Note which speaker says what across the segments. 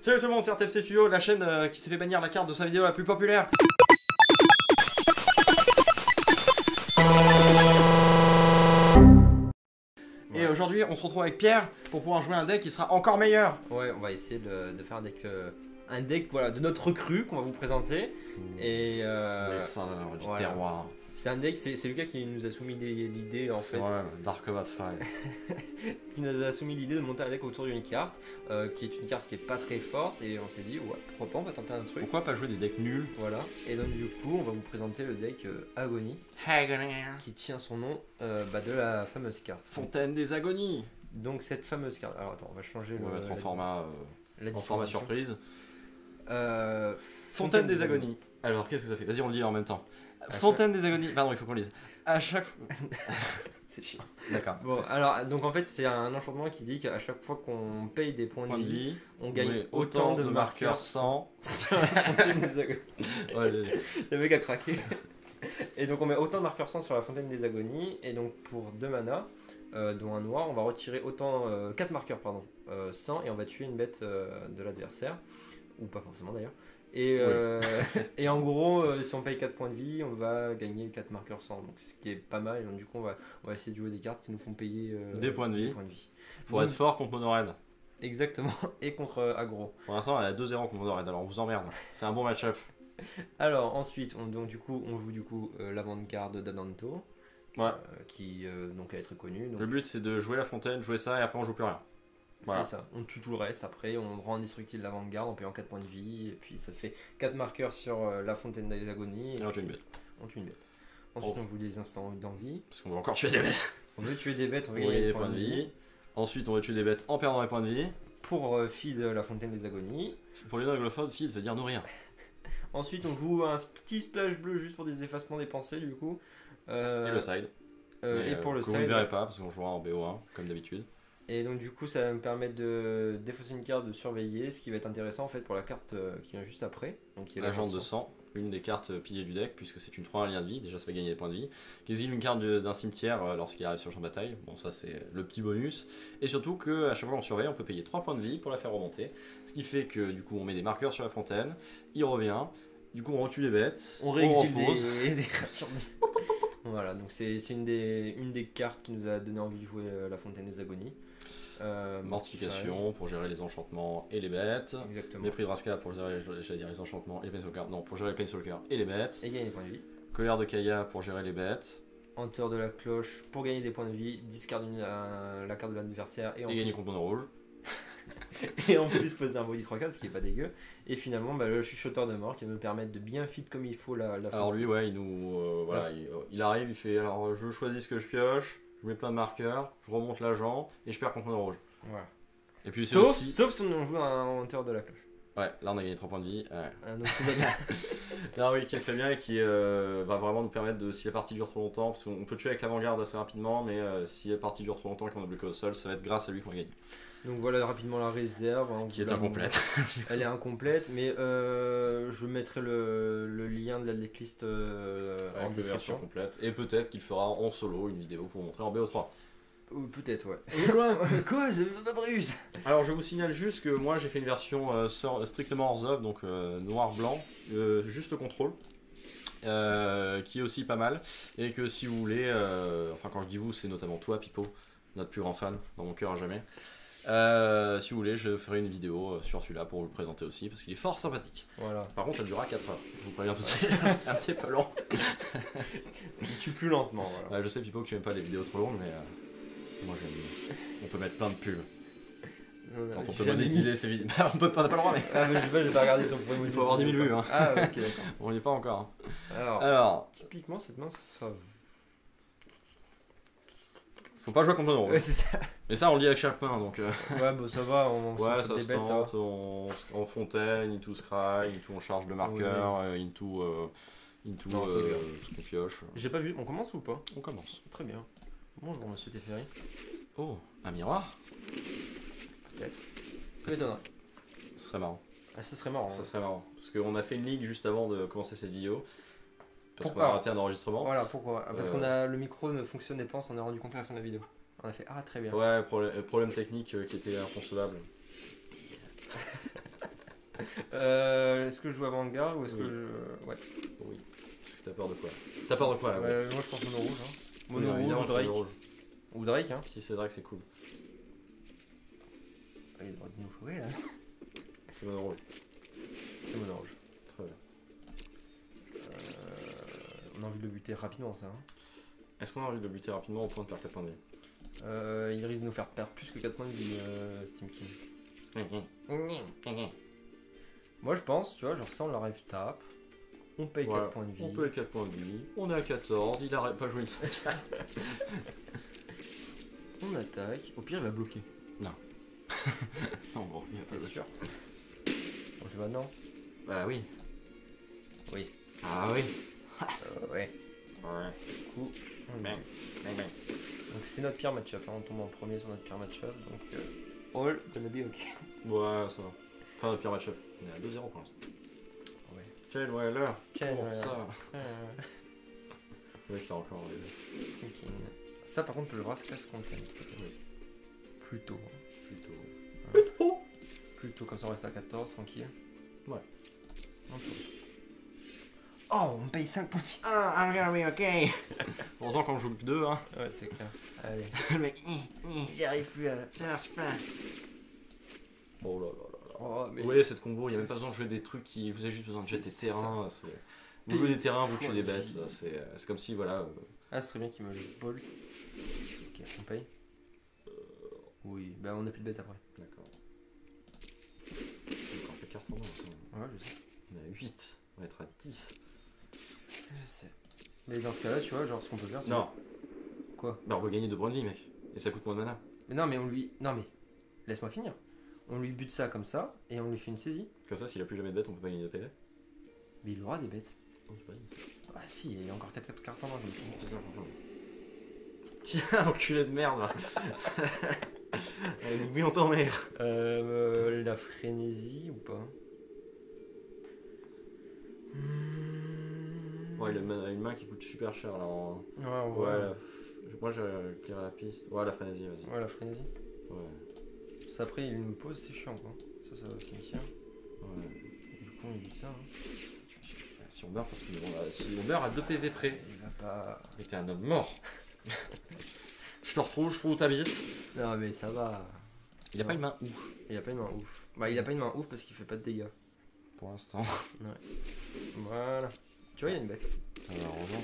Speaker 1: Salut tout le monde, c'est RTFC Studio, la chaîne qui s'est fait bannir la carte de sa vidéo la plus populaire. Et aujourd'hui, on se retrouve avec Pierre pour pouvoir jouer un deck qui sera encore meilleur.
Speaker 2: Ouais, on va essayer de faire un deck voilà, de notre recrue qu'on va vous présenter. Et
Speaker 1: Les saveurs du
Speaker 2: voilà.
Speaker 1: terroir.
Speaker 2: C'est un deck, c'est Lucas qui nous a soumis l'idée en fait.
Speaker 1: Ouais, Dark of Fire.
Speaker 2: Qui nous a soumis l'idée de monter un deck autour d'une carte, qui est une carte qui est pas très forte. Et on s'est dit, ouais, pourquoi pas, on va tenter un truc.
Speaker 1: Pourquoi pas jouer des decks nuls?
Speaker 2: Voilà, et donc du coup, on va vous présenter le deck Agony, qui tient son nom de la fameuse carte.
Speaker 1: Fontaine des Agonies.
Speaker 2: Donc cette fameuse carte, alors attends, on va changer
Speaker 1: On va mettre en format
Speaker 2: disposition.
Speaker 1: surprise.
Speaker 2: Fontaine
Speaker 1: Fontaine des Agonies. Alors, qu'est-ce que ça fait? Vas-y, on le dit en même temps. Fontaine des Agonies. Pardon, il faut qu'on le lise. À chaque fois.
Speaker 2: C'est chiant.
Speaker 1: D'accord.
Speaker 2: Bon, alors, donc en fait, c'est un enchantement qui dit qu'à chaque fois qu'on paye des points de vie, on gagne autant de marqueurs 100 sur la fontaine des agonies.
Speaker 1: Ouais,
Speaker 2: Le mec a craqué. Et donc, on met autant de marqueurs 100 sur la fontaine des agonies. Et donc, pour 2 mana, dont un noir, on va retirer 4 marqueurs, 100, et on va tuer une bête de l'adversaire. Ou pas forcément d'ailleurs. Et, et en gros, si on paye 4 points de vie, on va gagner 4 marqueurs 100, donc ce qui est pas mal. Et donc, du coup, on va essayer de jouer des cartes qui nous font payer
Speaker 1: des points de vie. Faut
Speaker 2: donc,
Speaker 1: être fort contre Mono Red.
Speaker 2: Exactement, et contre aggro.
Speaker 1: Pour l'instant, elle a 2-0 contre Mono Red, alors on vous emmerde. C'est un bon match-up.
Speaker 2: Alors, ensuite, on joue l'avant-garde d'Adanto, qui donc elle est très connue. Donc...
Speaker 1: Le but, c'est de jouer la fontaine, jouer ça, et après on joue plus rien. Voilà.
Speaker 2: C'est ça, on tue tout le reste, après on rend indestructible l'avant-garde en payant 4 points de vie, et puis ça fait 4 marqueurs sur la fontaine des agonies.
Speaker 1: Et on tue une bête.
Speaker 2: Ensuite on joue des instants d'envie.
Speaker 1: Parce qu'on va encore tuer des bêtes.
Speaker 2: On veut tuer des bêtes, on veut
Speaker 1: gagner
Speaker 2: gagner
Speaker 1: des points de vie. Ensuite on va tuer des bêtes en perdant des points de vie.
Speaker 2: Pour feed la fontaine des agonies.
Speaker 1: Pour les anglophones, feed veut dire nourrir.
Speaker 2: Ensuite on joue un petit splash bleu juste pour des effacements des pensées du coup.
Speaker 1: Et le side.
Speaker 2: Et pour le
Speaker 1: que
Speaker 2: side.
Speaker 1: Vous ne verrez pas parce qu'on jouera en BO1 comme d'habitude.
Speaker 2: Et donc du coup ça va me permettre de défausser une carte, de surveiller, ce qui va être intéressant en fait pour la carte qui vient juste après. Donc qui est
Speaker 1: l'agent de sang, une des cartes piliers du deck puisque c'est une 3-1 lien de vie, déjà ça fait gagner des points de vie. Qui exile une carte d'un cimetière lorsqu'il arrive sur le champ de bataille, bon ça c'est le petit bonus. Et surtout qu'à chaque fois qu'on surveille on peut payer 3 points de vie pour la faire remonter. Ce qui fait que du coup on met des marqueurs sur la fontaine, il revient, du coup on retue les bêtes,
Speaker 2: on réexile des créatures. Voilà, donc c'est une des cartes qui nous a donné envie de jouer la fontaine des agonies.
Speaker 1: Mortification pour gérer les enchantements et les bêtes.
Speaker 2: Exactement.
Speaker 1: Mépris de Raska pour gérer les enchantements et les Planeswalkers. Non, pour gérer les Planeswalkers et les bêtes.
Speaker 2: Et gagner des points de vie.
Speaker 1: Colère de Kaya pour gérer les bêtes.
Speaker 2: Hanteur de la cloche pour gagner des points de vie. Discard la carte de l'adversaire et
Speaker 1: gagner contre Mono rouge.
Speaker 2: Et en plus poser un body 3 cartes, ce qui est pas dégueu. Et finalement le chuchoteur de mort qui va nous permettre de bien fit comme il faut la
Speaker 1: alors lui ouais il nous voilà, il arrive, il fait alors je choisis ce que je pioche. Je mets plein de marqueurs, je remonte l'agent et je perds contre Mono rouge.
Speaker 2: Voilà.
Speaker 1: Et puis
Speaker 2: sauf si on joue un hanteur de la cloche.
Speaker 1: Ouais, là on a gagné 3 points de vie. Ouais.
Speaker 2: Donc tout va bien.
Speaker 1: Non, oui, qui est très bien et qui va vraiment nous permettre de, si la partie dure trop longtemps, parce qu'on peut tuer avec l'avant-garde assez rapidement, mais si la partie dure trop longtemps et qu'on est bloqué au sol, ça va être grâce à lui qu'on gagne.
Speaker 2: Donc voilà rapidement la réserve.
Speaker 1: Qui est incomplète.
Speaker 2: Elle est incomplète, mais je mettrai le lien de la decklist en description.
Speaker 1: Complète. Et peut-être qu'il fera en solo une vidéo pour montrer en BO3.
Speaker 2: Peut-être, ouais.
Speaker 1: Quoi C'est pas prévu. Alors je vous signale juste que moi j'ai fait une version strictement hors œuvre, donc noir-blanc, juste contrôle. Qui est aussi pas mal. Et que si vous voulez, enfin quand je dis vous, c'est notamment toi, Pipo, notre plus grand fan, dans mon cœur à jamais. Si vous voulez, je ferai une vidéo sur celui-là pour vous le présenter aussi parce qu'il est fort sympathique. Voilà. Par contre, ça durera 4 heures. Je vous préviens tout de suite, c'est un petit peu long.
Speaker 2: Il tue plus lentement. Voilà.
Speaker 1: Ouais, je sais, Pipo, que tu n'aimes pas les vidéos trop longues, mais moi j'aime bien. On peut mettre plein de pubs. Quand on peut monétiser ces vidéos. On n'a pas le droit, mais.
Speaker 2: Ah, mais je sais pas, j'ai pas regardé si on pouvait monétiser.
Speaker 1: Il faut avoir 10 000 vues. Hein.
Speaker 2: Ah, ok, d'accord.
Speaker 1: On n'y est pas encore. Hein.
Speaker 2: Alors, typiquement, cette main, ça.
Speaker 1: Faut pas jouer contre nous.
Speaker 2: Ouais, c'est ça.
Speaker 1: Mais ça, on le dit avec chaque main, donc.
Speaker 2: Ouais, bah ça va,
Speaker 1: ouais, ça se bêtes, tente, on fontaine, into scry, into on charge de marqueur, into ce qu'on pioche.
Speaker 2: J'ai pas vu, on commence ou pas?
Speaker 1: On commence.
Speaker 2: Très bien. Bonjour, monsieur Teferi.
Speaker 1: Oh, un miroir?
Speaker 2: Peut-être. Ça m'étonnerait.
Speaker 1: Ce serait marrant.
Speaker 2: Ah, ça serait marrant.
Speaker 1: Ça serait marrant. Parce qu'on a fait une ligue juste avant de commencer cette vidéo. Parce qu'on a raté un enregistrement.
Speaker 2: Voilà, pourquoi? Parce que le micro ne fonctionnait pas, on s'en est rendu compte à la fin de la vidéo. On a fait très bien.
Speaker 1: Ouais, problème technique qui était inconcevable.
Speaker 2: Est-ce que je joue avant-garde ou est-ce que je. Ouais.
Speaker 1: Oui. Parce que t'as peur de quoi? T'as peur de quoi là?
Speaker 2: Moi je pense mono rouge. Hein.
Speaker 1: Oui,
Speaker 2: Mono
Speaker 1: évidemment,
Speaker 2: rouge,
Speaker 1: c'est
Speaker 2: Drake.
Speaker 1: le rouge.
Speaker 2: Ou Drake, hein.
Speaker 1: Si c'est Drake, c'est cool.
Speaker 2: Il a le droit de nous jouer là.
Speaker 1: C'est mono rouge.
Speaker 2: C'est mono rouge.
Speaker 1: Très bien.
Speaker 2: On a envie de le buter rapidement, ça. Hein.
Speaker 1: Est-ce qu'on a envie de le buter rapidement au point de perdre 4 points de vie?
Speaker 2: Il risque de nous faire perdre plus que 4 points de vie, Steam King. Moi je pense, tu vois, genre ça on l'arrive tape. On paye 4 points de vie.
Speaker 1: On paye 4 points de vie. On est à 14. Il arrête pas joué une seule.
Speaker 2: On attaque. Au pire il va bloquer.
Speaker 1: Non, bon, il y a pas
Speaker 2: T'es
Speaker 1: de-
Speaker 2: sûr? On le fait maintenant?
Speaker 1: Bah oui.
Speaker 2: Oui.
Speaker 1: Ah oui.
Speaker 2: Ouais.
Speaker 1: Ouais.
Speaker 2: Du coup, on
Speaker 1: Bang. Bang bang.
Speaker 2: donc c'est notre pire match-up, hein. On tombe en premier sur notre pire match-up, donc all gonna be ok.
Speaker 1: Ouais, ça va. Enfin, le pire match-up. On est à 2-0 pour l'instant.
Speaker 2: Ouais.
Speaker 1: Chain Whaler.
Speaker 2: Chain
Speaker 1: Pour
Speaker 2: Whaler.
Speaker 1: ça. Le mec, il a encore enlevé.
Speaker 2: Thinking. Ça par contre, le Rascas Content. Plutôt. Hein.
Speaker 1: Plutôt.
Speaker 2: Plutôt, comme ça on reste à 14, tranquille.
Speaker 1: Ouais.
Speaker 2: Un peu. Oh, on paye 5 points de vie.
Speaker 1: Ah, I'm gonna be okay. Heureusement qu'on joue que 2, hein.
Speaker 2: Ouais, c'est clair. Allez.
Speaker 1: Le mec,
Speaker 2: J'y arrive plus à.
Speaker 1: ça marche pas. Oh là là là là.
Speaker 2: Oh, mais.
Speaker 1: Vous voyez, cette combo, il n'y a même pas besoin de jouer des trucs qui. Vous avez juste besoin de jeter
Speaker 2: C'est
Speaker 1: terrain. Vous jouez des terrains, vous tuez des bêtes.
Speaker 2: Oui.
Speaker 1: C'est comme si, voilà.
Speaker 2: Ah, ce serait bien qu'il me le bolt. Ok, on paye. Oui, bah on a plus de bêtes après.
Speaker 1: D'accord. J'ai encore fait carte en main.
Speaker 2: Ouais, je sais.
Speaker 1: On est à 8. On va être à 10.
Speaker 2: Je sais. Mais dans ce cas-là, tu vois, genre ce qu'on peut faire, c'est.
Speaker 1: Non.
Speaker 2: Quoi?
Speaker 1: Bah, on va gagner de bonnes vies, mec. Et ça coûte moins de mana.
Speaker 2: Mais non, mais on lui. Non, mais. Laisse-moi finir. On lui bute ça comme ça et on lui fait une saisie.
Speaker 1: Comme ça, s'il a plus jamais de bêtes, on peut pas gagner de PV.
Speaker 2: Mais il aura des bêtes.
Speaker 1: Oh, c'est pas dit.
Speaker 2: Ah, si, il y a encore 4 cartes en main, je me trompe.
Speaker 1: C'est ça, franchement. Tiens, enculé de merde, là. Allez, oui, on t'en mère.
Speaker 2: La frénésie ou pas?
Speaker 1: Ouais, il a une main qui coûte super cher, là. En...
Speaker 2: Ouais, on
Speaker 1: Ouais,
Speaker 2: voit.
Speaker 1: moi, j'ai éclairé la piste. Ouais, la frénésie, vas-y.
Speaker 2: Ouais, la frénésie.
Speaker 1: Ouais.
Speaker 2: Ça, après, il me pose, c'est chiant, quoi. Ça va au cimetière.
Speaker 1: Ouais.
Speaker 2: Du coup, on bute ça. Hein.
Speaker 1: Si on meurt, parce que si on meurt à 2 PV près.
Speaker 2: Il va pas.
Speaker 1: Mais t'es un homme mort. Je te retrouve, je trouve où t'habites.
Speaker 2: Non, mais ça va.
Speaker 1: Il a pas une main ouf.
Speaker 2: Il a pas une main ouf. Bah, il a pas une main ouf parce qu'il fait pas de dégâts.
Speaker 1: Pour l'instant.
Speaker 2: Voilà. Tu vois, il y a une bête.
Speaker 1: Alors, heureusement.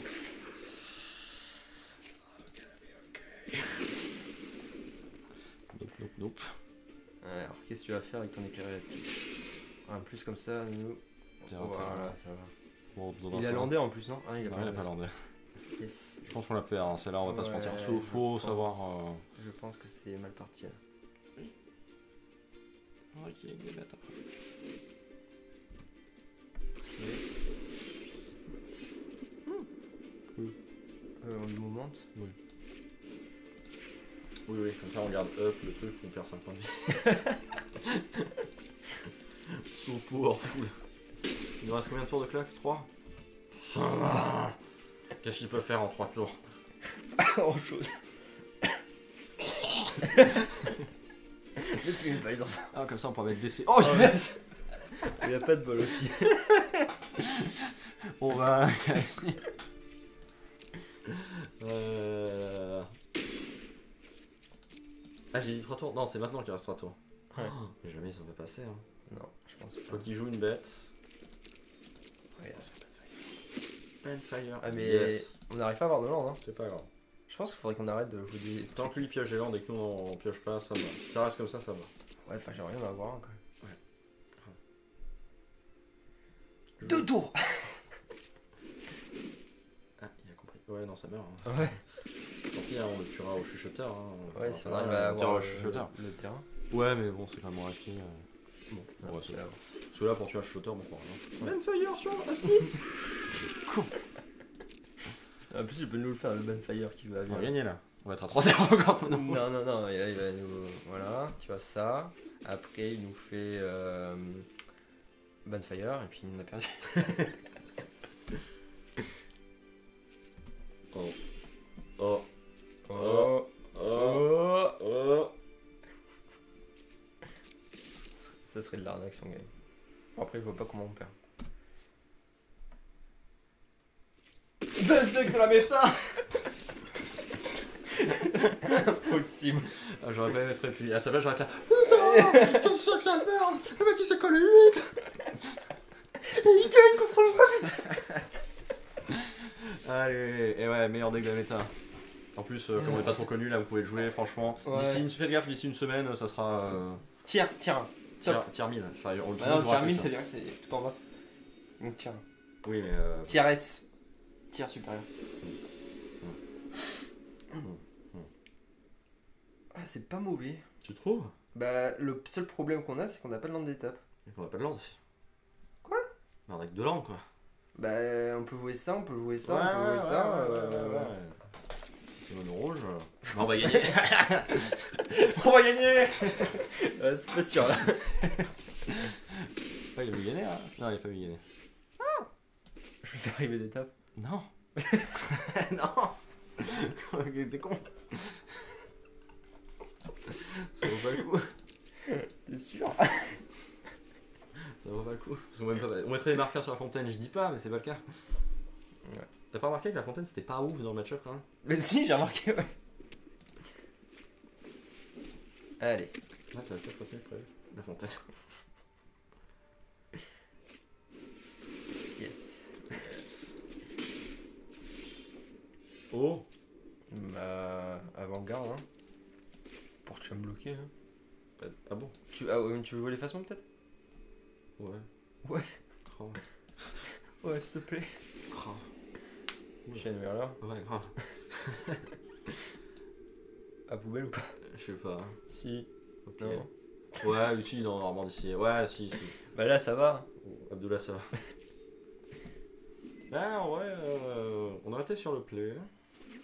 Speaker 1: Nope.
Speaker 2: Ouais, alors, qu'est-ce que tu vas faire avec ton éclairé? En plus, comme ça, nous. Voilà, ça va.
Speaker 1: Bon,
Speaker 2: Il a landé en plus, non? Ah, il a
Speaker 1: Non, il a pas landé.
Speaker 2: Yes.
Speaker 1: Je pense qu'on la perd, hein. Celle-là, on va pas se mentir.
Speaker 2: Ouais,
Speaker 1: Faut
Speaker 2: je
Speaker 1: savoir.
Speaker 2: pense. Je pense que c'est mal parti là.
Speaker 1: Ouais, qu'il y ait des bêtes après.
Speaker 2: On lui momente.
Speaker 1: Oui, comme ça on regarde up le truc, on perd 5 points de vie. So powerful. Il nous reste combien de tours de claque? 3. Ça va. Qu'est-ce qu'il peut faire en 3 tours?
Speaker 2: Oh, chose. Ne pas les enfants.
Speaker 1: Ah, comme ça on peut mettre DC. Oh yes.
Speaker 2: Il y a pas de bol aussi.
Speaker 1: On va. Ah, j'ai dit 3 tours? Non, c'est maintenant qu'il reste 3 tours.
Speaker 2: Ouais.
Speaker 1: Oh, mais jamais ils en va passer. Hein.
Speaker 2: Non, je pense pas.
Speaker 1: Faut qu'il joue une bête.
Speaker 2: Ouais.
Speaker 1: Penfire.
Speaker 2: Ah, mais
Speaker 1: Yes.
Speaker 2: on n'arrive pas à avoir de land. Hein.
Speaker 1: C'est pas grave.
Speaker 2: Je pense qu'il faudrait qu'on arrête de jouer des.
Speaker 1: Tant que lui pioche les landes et que nous on pioche pas, ça va. Si ça reste comme ça, ça va.
Speaker 2: Ouais, enfin, j'aimerais bien en avoir un quand même.
Speaker 1: 2
Speaker 2: tours.
Speaker 1: Ah, il a compris. Ouais, non, ça meurt. Hein.
Speaker 2: Ouais.
Speaker 1: Tant pis, hein, on le tuera au chuchoteur. Hein.
Speaker 2: Ouais, si on
Speaker 1: va
Speaker 2: arrive à
Speaker 1: on tuera
Speaker 2: avoir
Speaker 1: au chuchoteur.
Speaker 2: le terrain.
Speaker 1: Ouais, mais bon, c'est quand même risqué. Bon,
Speaker 2: Ouais,
Speaker 1: c'est
Speaker 2: c'est là.
Speaker 1: Celui-là, pour tuer un chuchoteur, bon courage. Hein.
Speaker 2: Ouais.
Speaker 1: Même fire sur la 6. Con.
Speaker 2: En plus, il peut nous le faire, le Banfire qui va
Speaker 1: On va
Speaker 2: bien.
Speaker 1: gagner là. On va être à 3-0 encore.
Speaker 2: Non, non, non, et là, il va nous. Voilà, tu vois ça. Après, il nous fait Banfire, et puis il nous a perdu.
Speaker 1: Oh. Oh.
Speaker 2: Oh,
Speaker 1: Oh. Oh.
Speaker 2: ça serait de l'arnaque si on gagne. Bon, après, je vois pas comment on perd.
Speaker 1: Best deck de la méta.
Speaker 2: Impossible.
Speaker 1: Ah, j'aurais pas aimé être répugnant. À sa place, j'aurais été là. Putain, t'es sûr que ça merde. Le mec il s'est collé 8. Et il gagne contre le jeu. Allez, et ouais, meilleur deck de la méta. En plus, comme on est pas trop connu, là vous pouvez le jouer, franchement.
Speaker 2: Ouais.
Speaker 1: Faites gaffe, d'ici une semaine, ça sera.
Speaker 2: Tier 1.
Speaker 1: Tier 1000. Enfin, on le
Speaker 2: Ah non,
Speaker 1: trouvera
Speaker 2: tier
Speaker 1: plus,
Speaker 2: 1000,
Speaker 1: ça.
Speaker 2: c'est-à-dire que c'est tout en bas. Donc tier 1.
Speaker 1: Oui, mais.
Speaker 2: Tier S. Tier supérieur. Ah, c'est pas mauvais.
Speaker 1: Tu trouves?
Speaker 2: Bah, le seul problème qu'on a, c'est qu'on n'a pas de lampe d'étape.
Speaker 1: Et qu'on a pas de land aussi.
Speaker 2: Quoi?
Speaker 1: Bah, on a que 2 landes, quoi.
Speaker 2: Bah, on peut jouer ça, on peut jouer ça, on peut jouer ça.
Speaker 1: Si c'est mono rouge, bah, on va gagner. On va gagner.
Speaker 2: C'est pas sûr là.
Speaker 1: Ouais, il a vu gagner, hein. Non, il a pas vu gagner.
Speaker 2: Je vais faire arriver d'étape.
Speaker 1: Non. Non. T'es con. Ça vaut pas le coup.
Speaker 2: T'es sûr?
Speaker 1: Ça vaut pas le coup. Parce qu'on on mettrait des marqueurs sur la fontaine, je dis pas, mais c'est pas le cas.
Speaker 2: Ouais.
Speaker 1: T'as pas remarqué que la fontaine c'était pas ouf dans le match-up quand même?
Speaker 2: Mais si, j'ai remarqué, ouais. Allez.
Speaker 1: Ouais, ça va peut-être continuer de prévu. La fontaine.
Speaker 2: Yes.
Speaker 1: Oh.
Speaker 2: Bah, avant-garde, hein. Pour que tu vas me bloquer, hein.
Speaker 1: Ah bon?
Speaker 2: Tu veux jouer l'effacement peut-être?
Speaker 1: Ouais.
Speaker 2: Ouais.
Speaker 1: Grave.
Speaker 2: Ouais, s'il te plaît.
Speaker 1: Grave.
Speaker 2: Chaîne vers là.
Speaker 1: Ouais, grave.
Speaker 2: À poubelle ou pas?
Speaker 1: Je sais pas.
Speaker 2: Si.
Speaker 1: Ok.
Speaker 2: Non.
Speaker 1: Ouais, utile dans Normandie d'ici. Ouais, si.
Speaker 2: Bah là, ça va.
Speaker 1: Abdullah, ça va. Ah, ouais, on aurait été sur le play.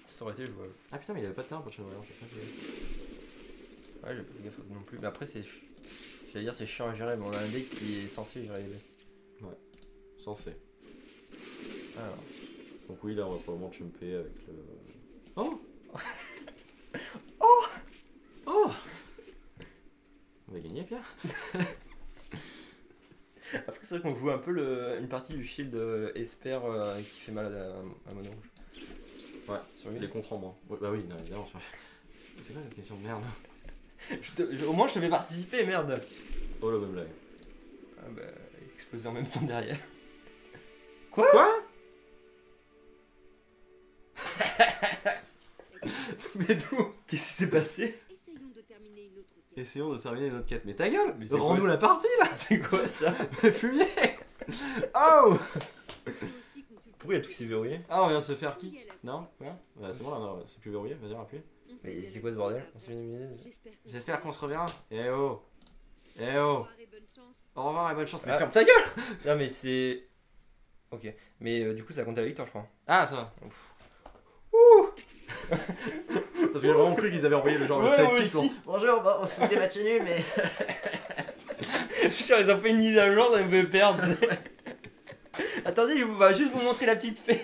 Speaker 2: Ça aurait été jouable.
Speaker 1: Ah putain, mais il avait pas de terrain pour Channel Warrior, je sais pas.
Speaker 2: Ouais, j'ai pas fait gaffe non plus. Mais après, j'allais dire, c'est chiant à gérer, mais on a un deck qui est censé gérer les decks.
Speaker 1: Censé.
Speaker 2: Alors.
Speaker 1: Donc oui, là on va probablement jumper avec le... Oh.
Speaker 2: Oh.
Speaker 1: Oh. On va gagner, Pierre.
Speaker 2: Après, c'est vrai qu'on joue un peu une partie du shield Esper qui fait mal à mono rouge.
Speaker 1: Ouais,
Speaker 2: sur lui.
Speaker 1: Les contre en moins. Ouais, bah oui, non, évidemment. C'est quoi cette question de merde?
Speaker 2: Au moins, je te fais participer, merde.
Speaker 1: Oh, la même blague.
Speaker 2: Ah bah, exploser en même temps derrière.
Speaker 1: Quoi? Mais d'où?
Speaker 2: Qu'est-ce qui s'est passé?
Speaker 3: Essayons de terminer une autre quête.
Speaker 1: Essayons de terminer notre quête. Mais ta gueule!
Speaker 2: Mais c'est
Speaker 1: Rends-nous
Speaker 2: quoi,
Speaker 1: la partie là!
Speaker 2: C'est quoi ça?
Speaker 1: Fumier! Oh!
Speaker 3: Aussi consulter-
Speaker 2: Pourquoi il y a tout qui s'est verrouillé?
Speaker 1: Ah, on vient de se faire kick? Non? Ouais, c'est bon là, non, c'est plus verrouillé, vas-y, appuie.
Speaker 3: On
Speaker 2: Mais
Speaker 3: sait
Speaker 2: c'est
Speaker 3: bien
Speaker 2: quoi ce
Speaker 3: que
Speaker 2: bordel?
Speaker 3: ça
Speaker 2: On
Speaker 3: va
Speaker 2: s'est mis une
Speaker 3: J'espère qu'on
Speaker 1: J'espère qu'on se reverra. Eh oh!
Speaker 3: Au
Speaker 1: Oh!
Speaker 3: revoir et bonne chance.
Speaker 1: Au revoir et bonne chance. Mais
Speaker 2: Ah.
Speaker 1: ferme ta gueule!
Speaker 2: Non, mais c'est. Ok. Mais du coup, ça compte à la victoire, je crois.
Speaker 1: Ah, ça va.
Speaker 2: Ouf.
Speaker 1: Parce que j'ai vraiment cru qu'ils avaient envoyé le genre
Speaker 2: Ouais,
Speaker 1: le
Speaker 2: moi
Speaker 1: sidekick.
Speaker 2: aussi.
Speaker 1: Bonjour, bon, c'était match nul, mais.
Speaker 2: Je suis sûr, ils ont fait une mise à jour, ils me perdre. Attendez, je vais juste vous montrer la petite fée.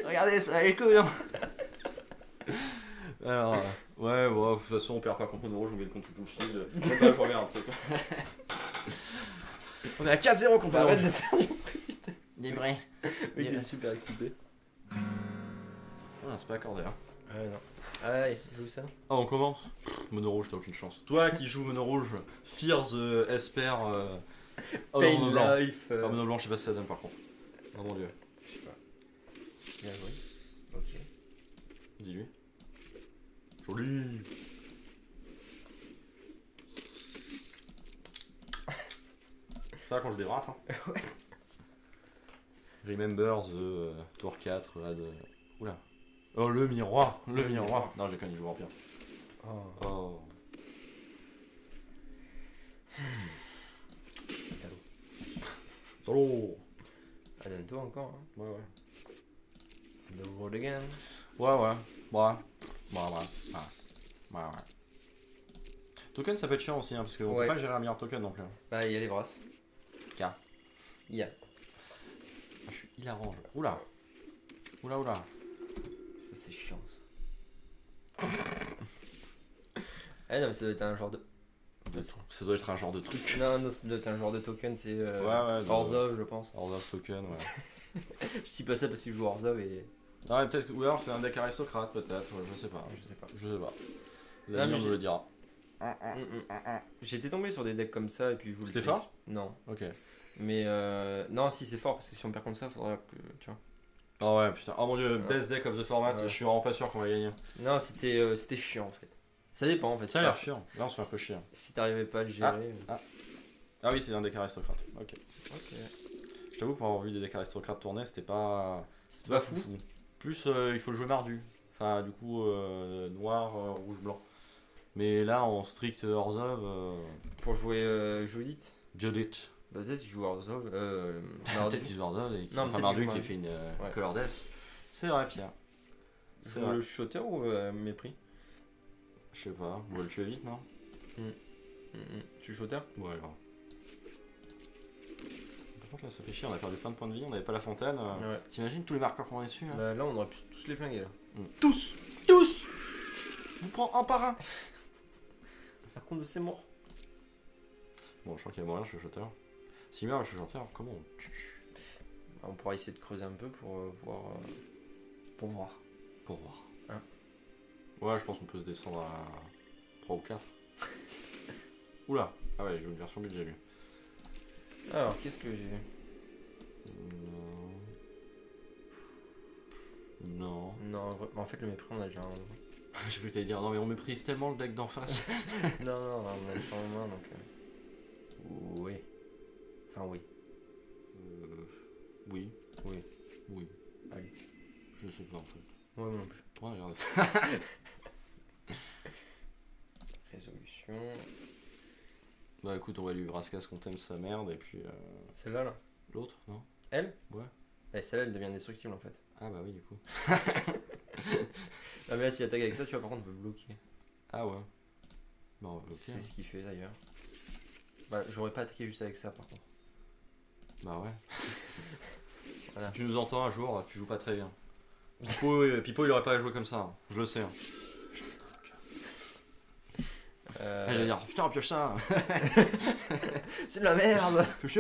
Speaker 1: Regardez, ça a les couilles. Hein. Alors, ouais, bon, de toute façon, on perd pas contre le rouge, on met contre tout le fil. Je regarde, c'est quoi. On est à 4-0 contre le
Speaker 2: Arrête
Speaker 1: rouge.
Speaker 2: de faire du bruit.
Speaker 1: Livré.
Speaker 2: Le mec, il est super excité.
Speaker 1: Ah, c'est pas accordé, hein.
Speaker 2: Ouais, non. Allez, joue ça.
Speaker 1: Ah, on commence. Mono rouge, t'as aucune chance. Toi qui joues mono rouge, Fears, Esper, oh, non,
Speaker 2: Pain
Speaker 1: mono blanc.
Speaker 2: Life.
Speaker 1: Ah, mono blanc, je sais pas si ça donne par contre. Oh mon dieu.
Speaker 2: Je sais pas. Bien joué. Ok.
Speaker 1: Dis-lui. Joli. Ça quand je débrasse, hein.
Speaker 2: Ouais.
Speaker 1: Remember the tour 4, là de... Oula. Oh, le miroir. Le miroir. Non, j'ai quand même joué en bien.
Speaker 2: Oh.
Speaker 1: Oh.
Speaker 2: Salaud.
Speaker 1: Solo.
Speaker 2: Ah, donne-toi encore. Hein.
Speaker 1: Ouais, ouais.
Speaker 2: The road again.
Speaker 1: Ouais, ouais. Ouais. Ouais. Token, ça peut être chiant aussi, hein, parce qu'on
Speaker 2: Ouais.
Speaker 1: peut pas gérer un meilleur token non plus.
Speaker 2: Bah, il y a les brasses.
Speaker 1: K.
Speaker 2: Il y a.
Speaker 1: Je suis hilarant. Oula. Oula.
Speaker 2: Ça, c'est chiant, ça. Ah non, mais ça doit être un genre de
Speaker 1: Ça doit être un genre de truc.
Speaker 2: Non, non, ça doit être un genre de token, c'est
Speaker 1: ouais,
Speaker 2: Orzhov, je pense.
Speaker 1: Orzhov token, ouais.
Speaker 2: Je dis pas ça parce qu'il joue Orzhov et.
Speaker 1: Non, mais peut-être que. Ou alors c'est un deck aristocrate, peut-être. Je sais pas.
Speaker 2: Je sais pas.
Speaker 1: Je sais pas.
Speaker 2: Non,
Speaker 1: L'avenir
Speaker 2: mais
Speaker 1: nous le dira.
Speaker 2: J'étais tombé sur des decks comme ça et puis je joue le
Speaker 1: C'était
Speaker 2: Chris.
Speaker 1: fort?
Speaker 2: Non.
Speaker 1: Ok.
Speaker 2: Mais non, si c'est fort parce que si on perd comme ça, faudra que. Tu vois.
Speaker 1: Oh ouais, putain. Oh mon dieu, best deck of the format.
Speaker 2: Ouais.
Speaker 1: Je suis vraiment pas sûr qu'on va gagner.
Speaker 2: Non, c'était chiant en fait. Ça dépend en fait.
Speaker 1: Ça a l'air chiant. Là, on se fait un peu chier.
Speaker 2: Si t'arrivais pas à le gérer.
Speaker 1: Ah oui, c'est un deck aristocrate. Ok.
Speaker 2: Ok.
Speaker 1: Je t'avoue, pour avoir vu des decks aristocrates tourner, c'était pas.
Speaker 2: C'était pas fou.
Speaker 1: Plus, il faut le jouer mardu. Enfin, du coup, noir, rouge, blanc. Mais là, en strict Orzhov.
Speaker 2: Pour jouer Judith.
Speaker 1: Judith.
Speaker 2: Bah, peut-être qu'il joue Orzhov.
Speaker 1: Peut-être qu'il joue Orzhov et
Speaker 2: Non,
Speaker 1: enfin
Speaker 2: peut-être
Speaker 1: Mardu
Speaker 2: qu'il
Speaker 1: qui
Speaker 2: joue
Speaker 1: fait une
Speaker 2: Ouais.
Speaker 1: Color Death. C'est vrai, Pierre. C'est
Speaker 2: Joue
Speaker 1: vrai.
Speaker 2: le shooter ou mépris?
Speaker 1: Je sais pas, on va le tuer vite, non?
Speaker 2: Tu shooter?
Speaker 1: Ouais, grave. Par contre, là, ça fait chier, on a perdu plein de points de vie, on n'avait pas la fontaine.
Speaker 2: Ouais.
Speaker 1: T'imagines tous les marqueurs qu'on est dessus là?
Speaker 2: Bah là, on aurait pu tous les flinguer là.
Speaker 1: Tous! Tous! On prend un par un!
Speaker 2: Par contre, c'est mort.
Speaker 1: Bon, je crois qu'il y a moyen, je suis shooter. Si meurt, je suis shooter, comment on tue?
Speaker 2: Bah, on pourra essayer de creuser un peu pour voir. Pour voir.
Speaker 1: Pour voir.
Speaker 2: Hein?
Speaker 1: Ouais, je pense qu'on peut se descendre à 3 ou 4. Oula! Ah ouais, j'ai une version budget lui.
Speaker 2: Alors, qu'est-ce que j'ai?
Speaker 1: Non.
Speaker 2: Non, en fait, le mépris, on a déjà un.
Speaker 1: J'ai cru que t'allais dire non, mais on méprise tellement le deck d'en face.
Speaker 2: non, on a pas en main donc. Oui. Enfin, oui.
Speaker 1: Oui.
Speaker 2: Oui.
Speaker 1: Oui.
Speaker 2: Allez.
Speaker 1: Je sais pas en fait.
Speaker 2: Moi non plus.
Speaker 1: Ouais, regarde ça.
Speaker 2: Résolution.
Speaker 1: Bah écoute, on va lui Vraskas qu'on t'aime sa merde et puis.
Speaker 2: Celle-là, là.
Speaker 1: L'autre, non?
Speaker 2: Elle?
Speaker 1: Ouais.
Speaker 2: Celle-là, elle devient indestructible en fait.
Speaker 1: Ah bah oui, du coup.
Speaker 2: Ah, mais là, si attaque avec ça, tu vois, par contre, on peut bloquer.
Speaker 1: Ah ouais. Bon, on va bloquer.
Speaker 2: C'est ce qu'il fait d'ailleurs. Bah, j'aurais pas attaqué juste avec ça par contre.
Speaker 1: Bah ouais.
Speaker 2: Voilà.
Speaker 1: Si tu nous entends un jour, tu joues pas très bien. Pipo il aurait pas joué comme ça, hein. Je le sais. Hein. J'allais dire, putain, pioche ça.
Speaker 2: C'est de la merde.
Speaker 1: Pioche.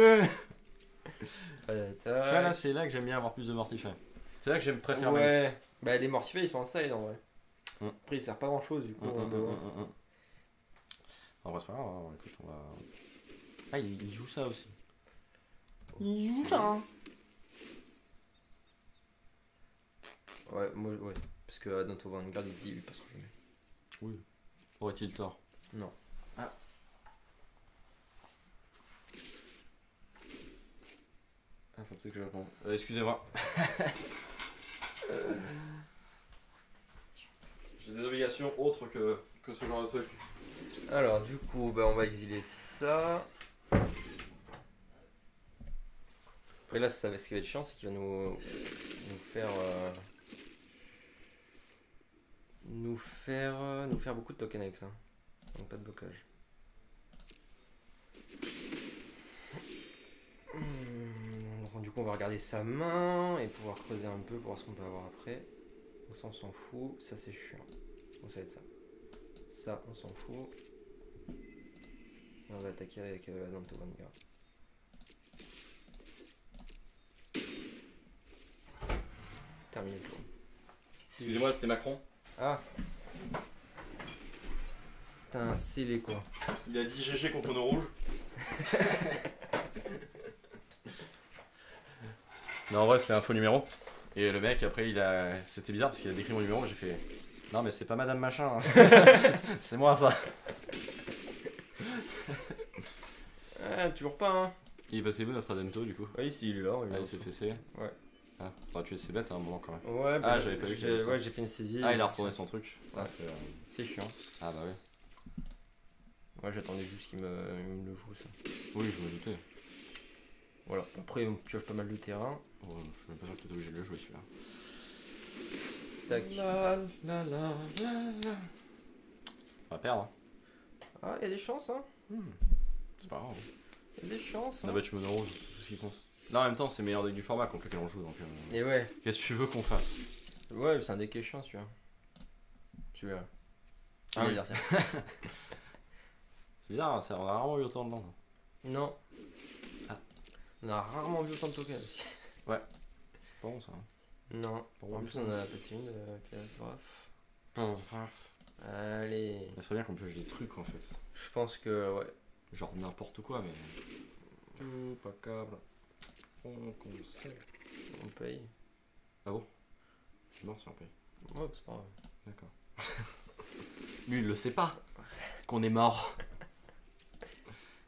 Speaker 1: Là, c'est là que j'aime bien avoir plus de mortifères. C'est là que j'aime préférer ma liste.
Speaker 2: Ouais. Bah, les mortifères ils sont en side en vrai. Après, ils servent pas grand chose du coup.
Speaker 1: En vrai, c'est pas grave. Hein. Écoute, on va. Ah, il joue ça aussi. Il joue ça.
Speaker 2: Ouais, moi, ouais. Parce que dans ton Vanguard, il se dit, il passera jamais.
Speaker 1: Oui. Aurait-il tort?
Speaker 2: Non.
Speaker 1: Ah. Ah, faut peut-être que je réponde. Excusez-moi. J'ai des obligations autres que ce genre de truc.
Speaker 2: Alors, du coup, bah, on va exiler ça. Après, là, ça va, ce qui va être chiant, c'est qu'il va nous faire. Nous faire beaucoup de tokens avec ça. Donc, pas de blocage. Donc, du coup, on va regarder sa main et pouvoir creuser un peu pour voir ce qu'on peut avoir après. Donc, ça, on s'en fout. Ça, c'est chiant. Donc, ça va être ça. Ça, on s'en fout. Et on va attaquer avec Nanto Vanguard. Terminé le tour.
Speaker 1: Excusez-moi, c'était Macron.
Speaker 2: Ah. Putain, scellé quoi.
Speaker 1: Il a dit GG contre nos rouges. Non, en vrai, c'était un faux numéro. Et le mec, après, c'était bizarre parce qu'il a décrit mon numéro. J'ai fait non, mais c'est pas Madame Machin. C'est moi ça.
Speaker 2: Ah, toujours pas, hein.
Speaker 1: Il est passé où notre Adento du coup?
Speaker 2: Oui, si, il est là.
Speaker 1: Il s'est fessé.
Speaker 2: Ouais.
Speaker 1: Ah, faudra tuer ses bêtes à un moment quand même.
Speaker 2: Ouais, bah,
Speaker 1: j'avais pas vu qu'il y avait ça.
Speaker 2: Ouais, j'ai fait une saisie.
Speaker 1: Ah, il a retourné son truc.
Speaker 2: Ouais.
Speaker 1: Ah,
Speaker 2: c'est chiant.
Speaker 1: Ah, bah ouais.
Speaker 2: Ouais, j'attendais juste qu'il me le joue ça.
Speaker 1: Oui, je me doutais.
Speaker 2: Voilà. Après, on pioche pas mal de terrain.
Speaker 1: Ouais, je suis même pas sûr que t'es obligé de le jouer celui-là.
Speaker 2: Tac.
Speaker 1: On va perdre.
Speaker 2: Ah, il y a des chances, hein.
Speaker 1: C'est pas grave.
Speaker 2: Il y a des chances.
Speaker 1: On a battu Mono Rouge, c'est tout ce qui compte. Là en même temps, c'est le meilleur deck du format contre lequel on joue donc.
Speaker 2: Et ouais.
Speaker 1: Qu'est-ce que tu veux qu'on fasse?
Speaker 2: Ouais, c'est un deck qui est chiant celui-là. Celui-là.
Speaker 1: Ah oui.
Speaker 2: dire ça.
Speaker 1: C'est bizarre, on a rarement eu autant de landes.
Speaker 2: Non.
Speaker 1: Ah.
Speaker 2: On a rarement vu autant de tokens aussi.
Speaker 1: Pas bon ça.
Speaker 2: Non.
Speaker 1: Bon,
Speaker 2: En plus, on en a passé une de catastrophe. Allez.
Speaker 1: Ça serait bien qu'on pioche des trucs en fait.
Speaker 2: Je pense que, ouais.
Speaker 1: Genre n'importe quoi, mais. Tout pas câble. On conseille.
Speaker 2: On paye.
Speaker 1: Ah bon? Non, si on paye.
Speaker 2: Ouais, c'est pas grave.
Speaker 1: D'accord. Lui, il le sait pas qu'on est mort.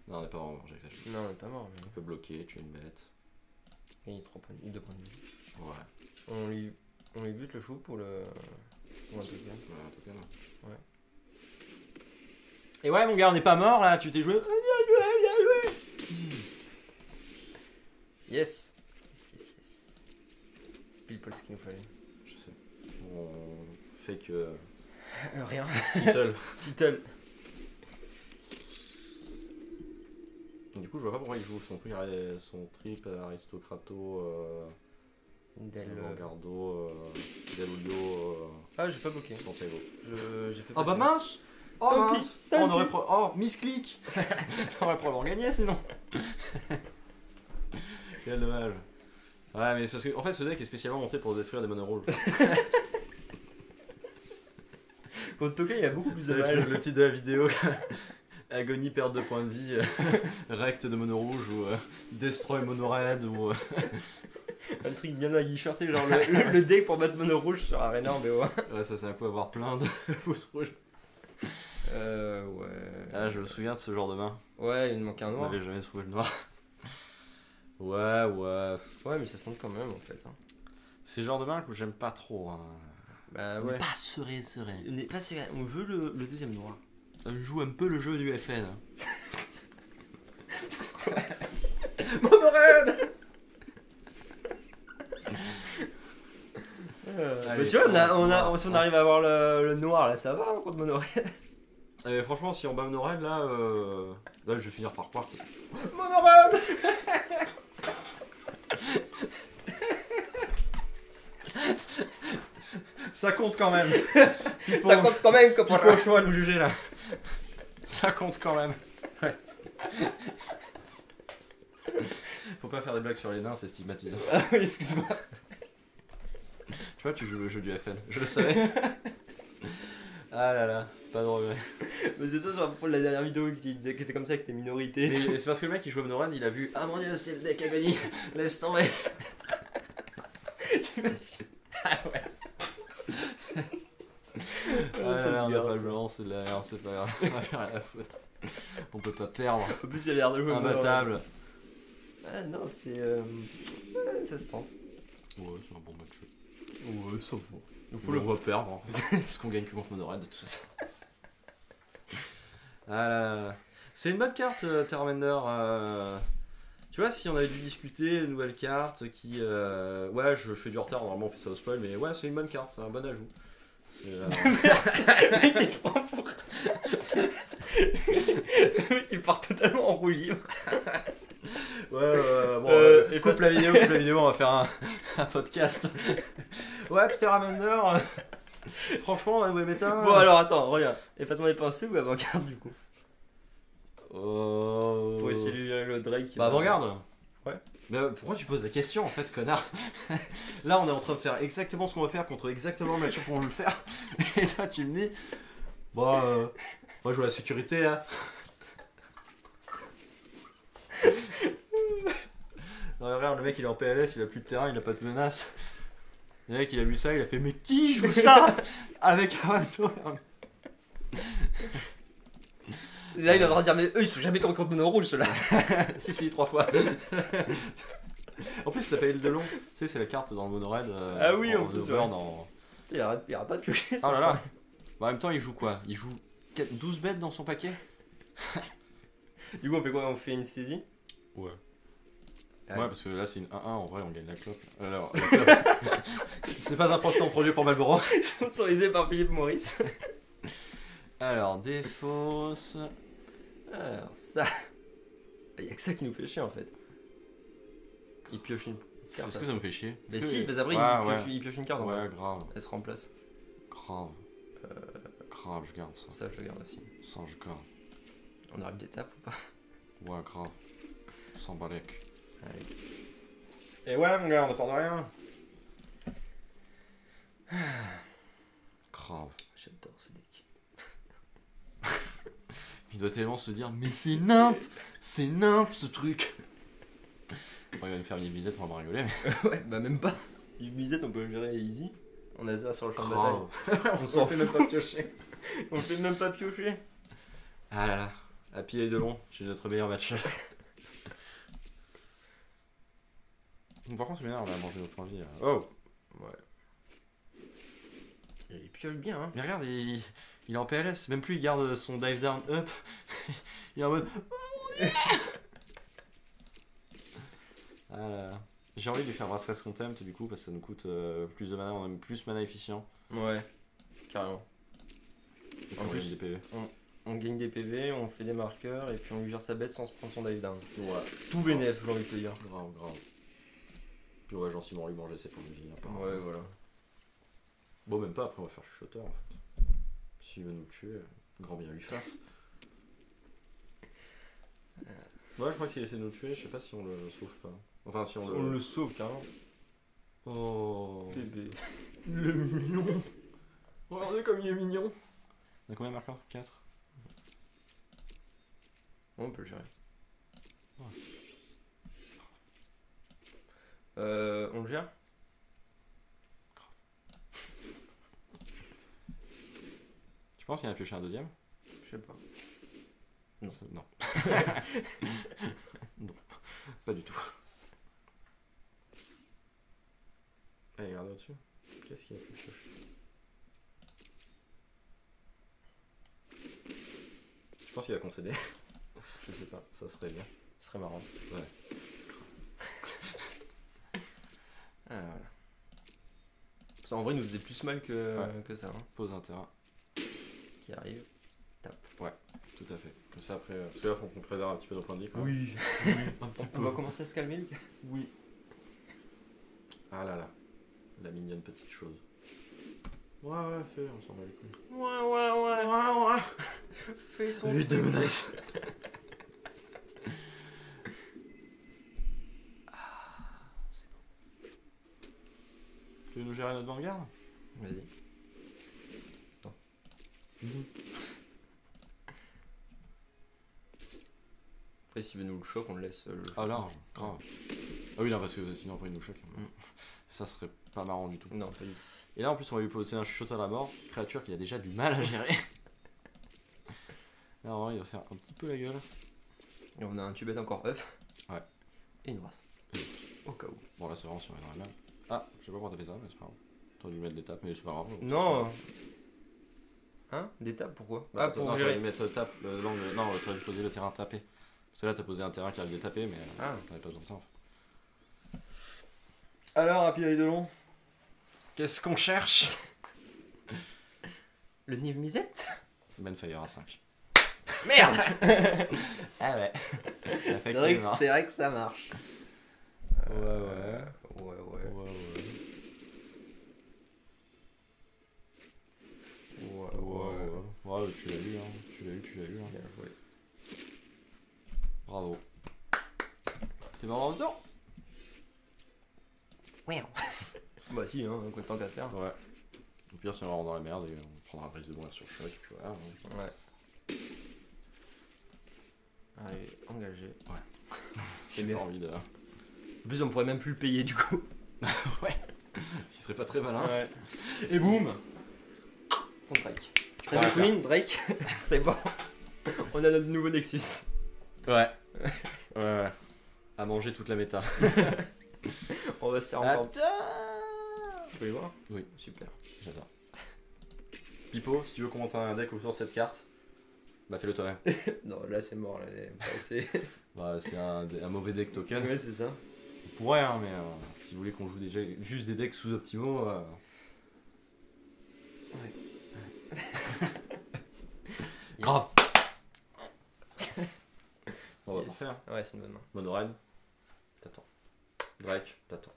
Speaker 1: Non, on n'est pas vraiment mort, j'exagère.
Speaker 2: Non, on est pas mort.
Speaker 1: On peut bloquer, tuer une bête.
Speaker 2: Il 3 points, 2 points de vie.
Speaker 1: Ouais.
Speaker 2: On lui bute le chou pour le. Pour un token.
Speaker 1: Ouais, en tout cas, non.
Speaker 2: Ouais.
Speaker 1: Et ouais, mon gars, on n'est pas mort là, tu t'es joué.
Speaker 2: Yes. C'est pile poil ce qu'il nous fallait.
Speaker 1: Je sais. On fait que.
Speaker 2: Rien.
Speaker 1: Seattle.
Speaker 2: Seattle.
Speaker 1: Du coup, je vois pas pourquoi il joue son truc, son trip aristocrato, Vanguardo, Delulio,
Speaker 2: Ah, j'ai pas bloqué.
Speaker 1: Santiago.
Speaker 2: J'ai fait
Speaker 1: Ah bah
Speaker 2: passer.
Speaker 1: mince! Oh
Speaker 2: Tant
Speaker 1: mince!
Speaker 2: pis,
Speaker 1: On aurait misclick! On aurait probablement gagné sinon! Quel dommage! Ouais, mais c'est parce que en fait, ce deck est spécialement monté pour détruire des monos rouges.
Speaker 2: Contre token, il y a beaucoup plus de
Speaker 1: C'est
Speaker 2: mal.
Speaker 1: le titre de la vidéo. Agonie, perte de points de vie, rect de mono rouge ou destroy mono red ou.
Speaker 2: Un truc bien aguicheur, c'est genre le deck pour battre mono rouge sur Arena en BO1.
Speaker 1: Ouais, ça c'est un coup avoir plein de pouces rouges.
Speaker 2: Ouais.
Speaker 1: Ah, je me souviens de ce genre de main.
Speaker 2: Ouais, il me manque un
Speaker 1: On
Speaker 2: noir.
Speaker 1: n'avait jamais trouvé le noir. Ouais.
Speaker 2: Ouais, mais ça se tente quand même en fait. Hein.
Speaker 1: C'est le genre de main que j'aime pas trop. Hein.
Speaker 2: Bah ouais.
Speaker 1: Pas serein.
Speaker 2: On n'est pas sûr. On veut le deuxième noir.
Speaker 1: On joue un peu le jeu du FN. Mono red!
Speaker 2: Mais tu vois, si on arrive à avoir le noir là, ça va hein, contre mono red.
Speaker 1: Et franchement, si on bat mono red là, je vais finir par croire que. Mono red! Ça compte quand même.
Speaker 2: Ça compte quand même,
Speaker 1: Pipo au choix de nous juger là. Ça compte quand même. Ouais. Faut pas faire des blagues sur les nains, c'est stigmatisant.
Speaker 2: Ah oui, excuse-moi.
Speaker 1: Tu vois, tu joues le jeu du FN. Je le savais. Ah là là, pas de regret.
Speaker 2: Mais c'est toi sur la dernière vidéo qui était comme ça avec tes minorités.
Speaker 1: Mais c'est parce que le mec qui joue à Monoran, il a vu. Ah mon dieu, c'est le deck Agonie. Laisse tomber.
Speaker 2: T'imagines?
Speaker 1: Ah ouais. Ah
Speaker 2: ça
Speaker 1: là là,
Speaker 2: se
Speaker 1: on a
Speaker 2: garde,
Speaker 1: pas
Speaker 2: ça.
Speaker 1: le blanc, c'est de la merde, c'est pas grave. On va faire rien à foutre. On peut pas perdre.
Speaker 2: En plus, il a l'air de jouer mono red.
Speaker 1: Imbattable.
Speaker 2: Ah non, c'est. Ouais, ça se tente.
Speaker 1: Ouais, c'est un bon match.
Speaker 2: Ouais, ça va.
Speaker 1: Il faut le reperdre. Parce qu'on gagne que contre Monored de toute façon. Ah là là. C'est une bonne carte, Terramander. Tu vois, si on avait dû discuter de nouvelles cartes qui. Ouais, je fais du retard, normalement on fait ça au spoil, mais ouais, c'est une bonne carte, c'est un bon ajout.
Speaker 2: Le mec il se prend pour. Le mec il part totalement en roue libre.
Speaker 1: Ouais, bon,
Speaker 2: et
Speaker 1: coupe la vidéo, on va faire un podcast. Ouais, Peter Amander. Franchement, ouais, méta.
Speaker 2: Bon, alors attends, regarde. Effacement des pensées ou avant-garde du coup?
Speaker 1: Oh.
Speaker 2: Pour essayer de virer le Drake.
Speaker 1: Bah, avant-garde.
Speaker 2: Ouais.
Speaker 1: Mais pourquoi tu poses la question en fait, connard? Là, on est en train de faire exactement ce qu'on va faire contre exactement le match qu'on veut le faire. Et toi, tu me dis. Bah, moi, je joue à la sécurité là. Non, mais regarde, le mec il est en PLS, il a plus de terrain, il a pas de menace. Le mec il a vu ça, il a fait mais qui joue ça avec Arando?
Speaker 2: Là il est en train de dire mais eux ils sont jamais tombés contre mono rouge ceux-là.
Speaker 1: Si, 3 fois. En plus, ça s'appelle de long. Tu sais, c'est la carte dans le Monored.
Speaker 2: Ah oui, en
Speaker 1: plus.
Speaker 2: plus, ouais. Il arrête pas de piocher.
Speaker 1: Oh là là. Bah, en même temps, il joue quoi? Il joue 12 bêtes dans son paquet?
Speaker 2: Du coup on fait quoi? On fait une saisie?
Speaker 1: Ouais.
Speaker 2: Ah,
Speaker 1: Ouais, parce que là c'est une 1-1, en vrai on gagne la clope. Alors, la clope. C'est pas un placement produit pour Malboro.
Speaker 2: Sponsorisé par Philippe Maurice.
Speaker 1: Alors, défausse.
Speaker 2: Alors ça. Il y a que ça qui nous fait chier en fait. Il pioche une carte.
Speaker 1: Est-ce que ça me fait chier?
Speaker 2: Mais
Speaker 1: Est-ce
Speaker 2: si,
Speaker 1: que-
Speaker 2: parce qu'après
Speaker 1: Ouais,
Speaker 2: il pioche une carte en
Speaker 1: Ouais,
Speaker 2: vrai.
Speaker 1: grave.
Speaker 2: Elle se remplace.
Speaker 1: Grave. Grave, je garde ça.
Speaker 2: Ça je le garde aussi.
Speaker 1: Ça, je garde.
Speaker 2: On arrive d'étape ou pas?
Speaker 1: Ouais, grave. Sans balèque.
Speaker 2: Allez.
Speaker 1: Et ouais, mon gars, on a peur de rien. Grave.
Speaker 2: J'adore ce deck.
Speaker 1: Il doit tellement se dire, mais c'est nimp ce truc. Bon, il va nous faire une visite, on va rigoler. Mais...
Speaker 2: Ouais, bah même pas. Une musette, on peut le gérer easy. On a ça sur le champ de
Speaker 1: Grave.
Speaker 2: bataille. On s'en fait même pas piocher. On fait même pas piocher.
Speaker 1: Ah là là, à pied et de long, j'ai notre meilleur match. Par contre, c'est bien, on va manger notre point de vie. Oh.
Speaker 2: Ouais. Il pioche bien, hein.
Speaker 1: Mais regarde, il est en PLS, même plus il garde son dive down up. Il est en mode. Ah là là. J'ai envie de lui faire Braceless Contempt du coup, parce que ça nous coûte plus de mana, on a plus mana efficient.
Speaker 2: Ouais, carrément.
Speaker 1: Et
Speaker 2: En
Speaker 1: on
Speaker 2: plus,
Speaker 1: gagne des PV.
Speaker 2: On gagne des PV, on fait des marqueurs et puis on lui gère sa bête sans se prendre son dive down.
Speaker 1: Ouais.
Speaker 2: Tout bénéf, j'ai envie de te dire.
Speaker 1: Grave. Puis ouais, gentiment lui manger ses points de vie.
Speaker 2: Ouais, voilà.
Speaker 1: Bon, même pas, après on va faire chuchoteur en fait. S'il veut nous tuer, grand bien lui fasse. Ouais, je crois que s'il essaie de nous tuer, je sais pas si on le sauve pas. Enfin, si on
Speaker 2: On le sauve carrément.
Speaker 1: Oh.
Speaker 2: Bébé.
Speaker 1: Le mignon. Regardez comme il est mignon. On a combien de marqueurs? 4.
Speaker 2: On peut le gérer.
Speaker 1: Ouais.
Speaker 2: On le gère?
Speaker 1: Tu penses qu'il y en a pioché un deuxième?
Speaker 2: Je sais pas.
Speaker 1: Non. Non. Non. Pas du tout. Allez, regardez au-dessus. Qu'est-ce qu'il y a pioché? Je pense qu'il va concéder. Je sais pas, ça serait bien.
Speaker 2: Ce serait marrant.
Speaker 1: Ouais.
Speaker 2: Ah, voilà. Ça en vrai il nous faisait plus mal que ça. Hein.
Speaker 1: Pose un terrain.
Speaker 2: Qui arrive.
Speaker 1: Tout à fait. Comme ça après. Parce que là, faut qu'on préserve un petit peu nos points de vie quand même.
Speaker 2: Oui.
Speaker 1: Un petit
Speaker 2: On va commencer à se calmer, Lucas.
Speaker 1: Oui. Ah là là. La mignonne petite chose. Ouais, fais, on s'en bat les couilles.
Speaker 2: Ouais. Fais ton.
Speaker 1: Vite de menace. C'est bon. Tu veux nous gérer notre vanguard?
Speaker 2: Vas-y. Attends. Après, s'il veut nous le choc, on le laisse le choc.
Speaker 1: Ah là, grave. Ah oui, là, parce que sinon après il nous choque. Ça serait pas marrant du tout.
Speaker 2: Non, pas du tout.
Speaker 1: Et là, en plus, on va lui poser un chuchoteur à la mort. Créature qui a déjà du mal à gérer. Là, vraiment, il va faire un petit peu la gueule.
Speaker 2: Et on a un tubette encore up.
Speaker 1: Ouais.
Speaker 2: Et une race. Au cas où.
Speaker 1: Bon, là, c'est vraiment si on est dans la merde. Ah, je sais pas pourquoi t'as fait ça, mais c'est pas grave. T'aurais dû mettre des tapes, mais c'est pas grave.
Speaker 2: Non. Hein? Des tables, pourquoi?
Speaker 1: Bah,
Speaker 2: pour
Speaker 1: non,
Speaker 2: gérer.
Speaker 1: j'aurais dû mettre tape, l'angle. Non, t'aurais dû poser le terrain tapé. Parce que là, t'as posé un terrain qui arrive de taper, mais t'avais pas besoin de ça en fait. Alors, à pied de long, qu'est-ce qu'on cherche?
Speaker 2: Le Niv Misette?
Speaker 1: Benfire à 5.
Speaker 2: Merde.
Speaker 1: Ah ouais.
Speaker 2: C'est vrai que ça marche.
Speaker 1: Ouais. Ouais, tu l'as eu, hein. Tu l'as eu. Hein.
Speaker 2: Bien joué.
Speaker 1: Bravo. T'es mort en temps?
Speaker 2: Ouais. Bah si, hein, tant qu'à faire.
Speaker 1: Ouais. Au pire, si on rentre dans la merde, et on prendra un brise de bonheur sur le choc, et puis voilà. Hein.
Speaker 2: Ouais. Allez, engagé.
Speaker 1: Ouais.
Speaker 2: J'ai
Speaker 1: J'ai
Speaker 2: bien
Speaker 1: pas envie de...
Speaker 2: En plus, on pourrait même plus le payer du coup.
Speaker 1: Ouais. Ce serait pas très malin.
Speaker 2: Ouais.
Speaker 1: Et boum.
Speaker 2: On Drake. T'as vu Queen, Drake? C'est bon. On a notre nouveau Nexus.
Speaker 1: Ouais. Ouais. À manger toute la méta.
Speaker 2: On va se faire encore.
Speaker 1: Attends.
Speaker 2: Tu peux y voir?
Speaker 1: Oui.
Speaker 2: Super.
Speaker 1: J'adore. Pipo, si tu veux qu'on monte un deck autour de cette carte, bah fais-le toi-même.
Speaker 2: Non, là c'est mort. Là, c'est
Speaker 1: Bah c'est un mauvais deck token.
Speaker 2: ouais, c'est ça.
Speaker 1: On pourrait, hein, mais si vous voulez qu'on joue déjà juste des decks sous-optimaux...
Speaker 2: Ouais.
Speaker 1: Grave. On va
Speaker 2: Yes.
Speaker 1: pas faire.
Speaker 2: Ouais, c'est une bonne main.
Speaker 1: Monoraid, t'attends. Drake, t'attends.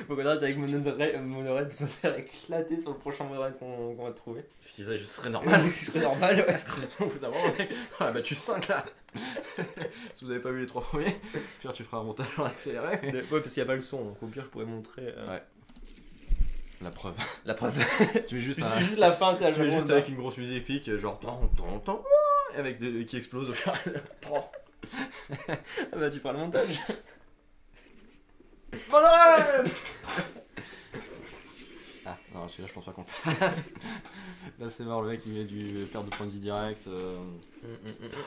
Speaker 2: Faut qu'on arrête avec Monorail parce qu'on s'est éclaté sur le prochain Monorail qu'on va trouver.
Speaker 1: Ce qui serait normal.
Speaker 2: Ce serait normal, ouais.
Speaker 1: Au bout d'un moment, mec, on a battu 5 là. Si vous avez pas vu les 3 premiers, puis tu feras un montage en accéléré. Mais...
Speaker 2: Ouais, parce qu'il n'y a pas le son, donc au pire, je pourrais montrer.
Speaker 1: Ouais. La preuve.
Speaker 2: La preuve.
Speaker 1: Tu mets juste,
Speaker 2: juste la fin, c'est
Speaker 1: tu mets juste avec une grosse musique épique, genre avec des qui explose au fur et à mesure.
Speaker 2: Ah bah tu feras le montage.
Speaker 1: Monorail. Ah non, celui-là je pense pas qu'on. Là c'est mort, le mec il met du perte de point de vie direct.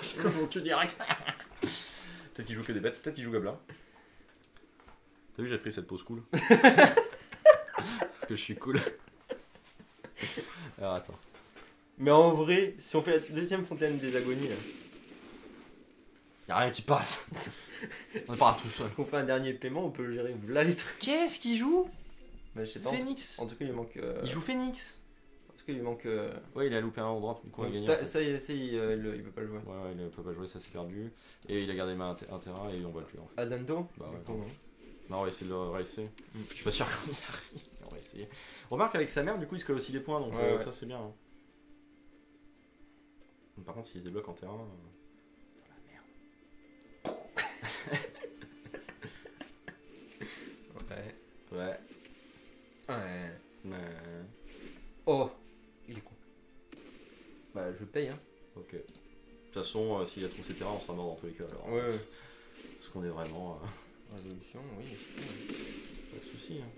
Speaker 1: C'est comme on tue direct. Peut-être qu'il joue que des bêtes, peut-être qu'il joue Gobelin. T'as vu, j'ai pris cette pause cool. Parce que je suis cool. Alors attends.
Speaker 2: Mais en vrai, si on fait la deuxième fontaine des agonies, là,
Speaker 1: y'a rien qui passe. On est pas tout seul.
Speaker 2: qu'on fait un dernier paiement, on peut le gérer. Là les trucs.
Speaker 1: Qu'est-ce qu'il joue?
Speaker 2: Bah je sais pas.
Speaker 1: Phoenix.
Speaker 2: En tout cas, il manque.
Speaker 1: Il joue Phoenix.
Speaker 2: En tout cas, il manque.
Speaker 1: Ouais, il a loupé un endroit. Du coup,
Speaker 2: Donc
Speaker 1: il a gagné,
Speaker 2: ça,
Speaker 1: en fait.
Speaker 2: il peut pas le jouer.
Speaker 1: Ouais, il peut pas jouer, ça c'est perdu. Et il a gardé un terrain et on va le tuer en fait.
Speaker 2: Adento.
Speaker 1: Bah ouais.
Speaker 2: Du coup, non.
Speaker 1: Non, on va essayer de le racer. Je suis pas sûr qu'on y arrive. On va essayer. Remarque avec sa mère, du coup, il se colle aussi des points, donc
Speaker 2: Ouais.
Speaker 1: ça c'est bien. Hein. Par contre, s'il se débloque en terrain. Dans la merde.
Speaker 2: Ouais.
Speaker 1: Ouais.
Speaker 2: Ouais. Oh, il est con. Bah je paye hein.
Speaker 1: Ok. De toute façon, s'il a tous ses terrains, on sera mort dans tous les cas alors.
Speaker 2: Ouais.
Speaker 1: Parce qu'on est vraiment.
Speaker 2: Résolution, oui.
Speaker 1: Pas de soucis. Hein.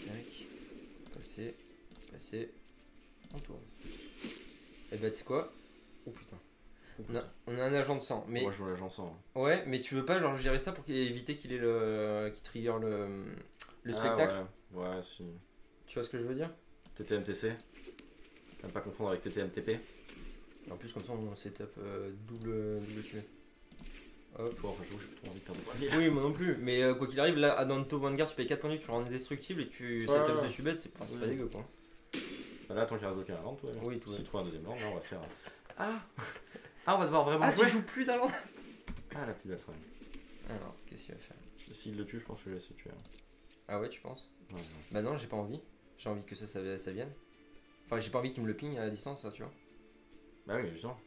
Speaker 2: Tac. Passer. On tourne. Et bah tu sais quoi? Oh putain. On a un agent de sang. Mais...
Speaker 1: Moi je joue l'agent sans.
Speaker 2: Ouais, mais tu veux pas genre gérer ça pour éviter qu'il ait qu'il trigger le spectacle?
Speaker 1: Ouais, si.
Speaker 2: Tu vois ce que je veux dire?
Speaker 1: TTMTC. À ne pas confondre avec TTMTP.
Speaker 2: En plus comme ça on setup double tuer. Hop.
Speaker 1: Faut après j'ai plus trop envie de perdre de points de vie.
Speaker 2: Oui, moi non plus. Mais quoi qu'il arrive, là à Danto Vanguard tu payes 4 points de vie, tu rends indestructible et tu setup des tubes, c'est pas dégueu quoi.
Speaker 1: Là tant qu'il reste aucun land, toi.
Speaker 2: Oui, tout.
Speaker 1: Si tu trouves un deuxième land, là on va faire. Ah, on va devoir vraiment
Speaker 2: jouer. Tu joues plus d'un land.
Speaker 1: Ah, la petite belle traîne.
Speaker 2: Alors, qu'est-ce qu'il va faire?
Speaker 1: S'il le tue, je pense que je vais laisser tuer.
Speaker 2: Ah ouais, tu penses?
Speaker 1: Ouais.
Speaker 2: Bah non, j'ai pas envie. J'ai envie que ça vienne. Enfin, j'ai pas envie qu'il me le ping à la distance, ça, tu vois.
Speaker 1: Bah oui, mais justement.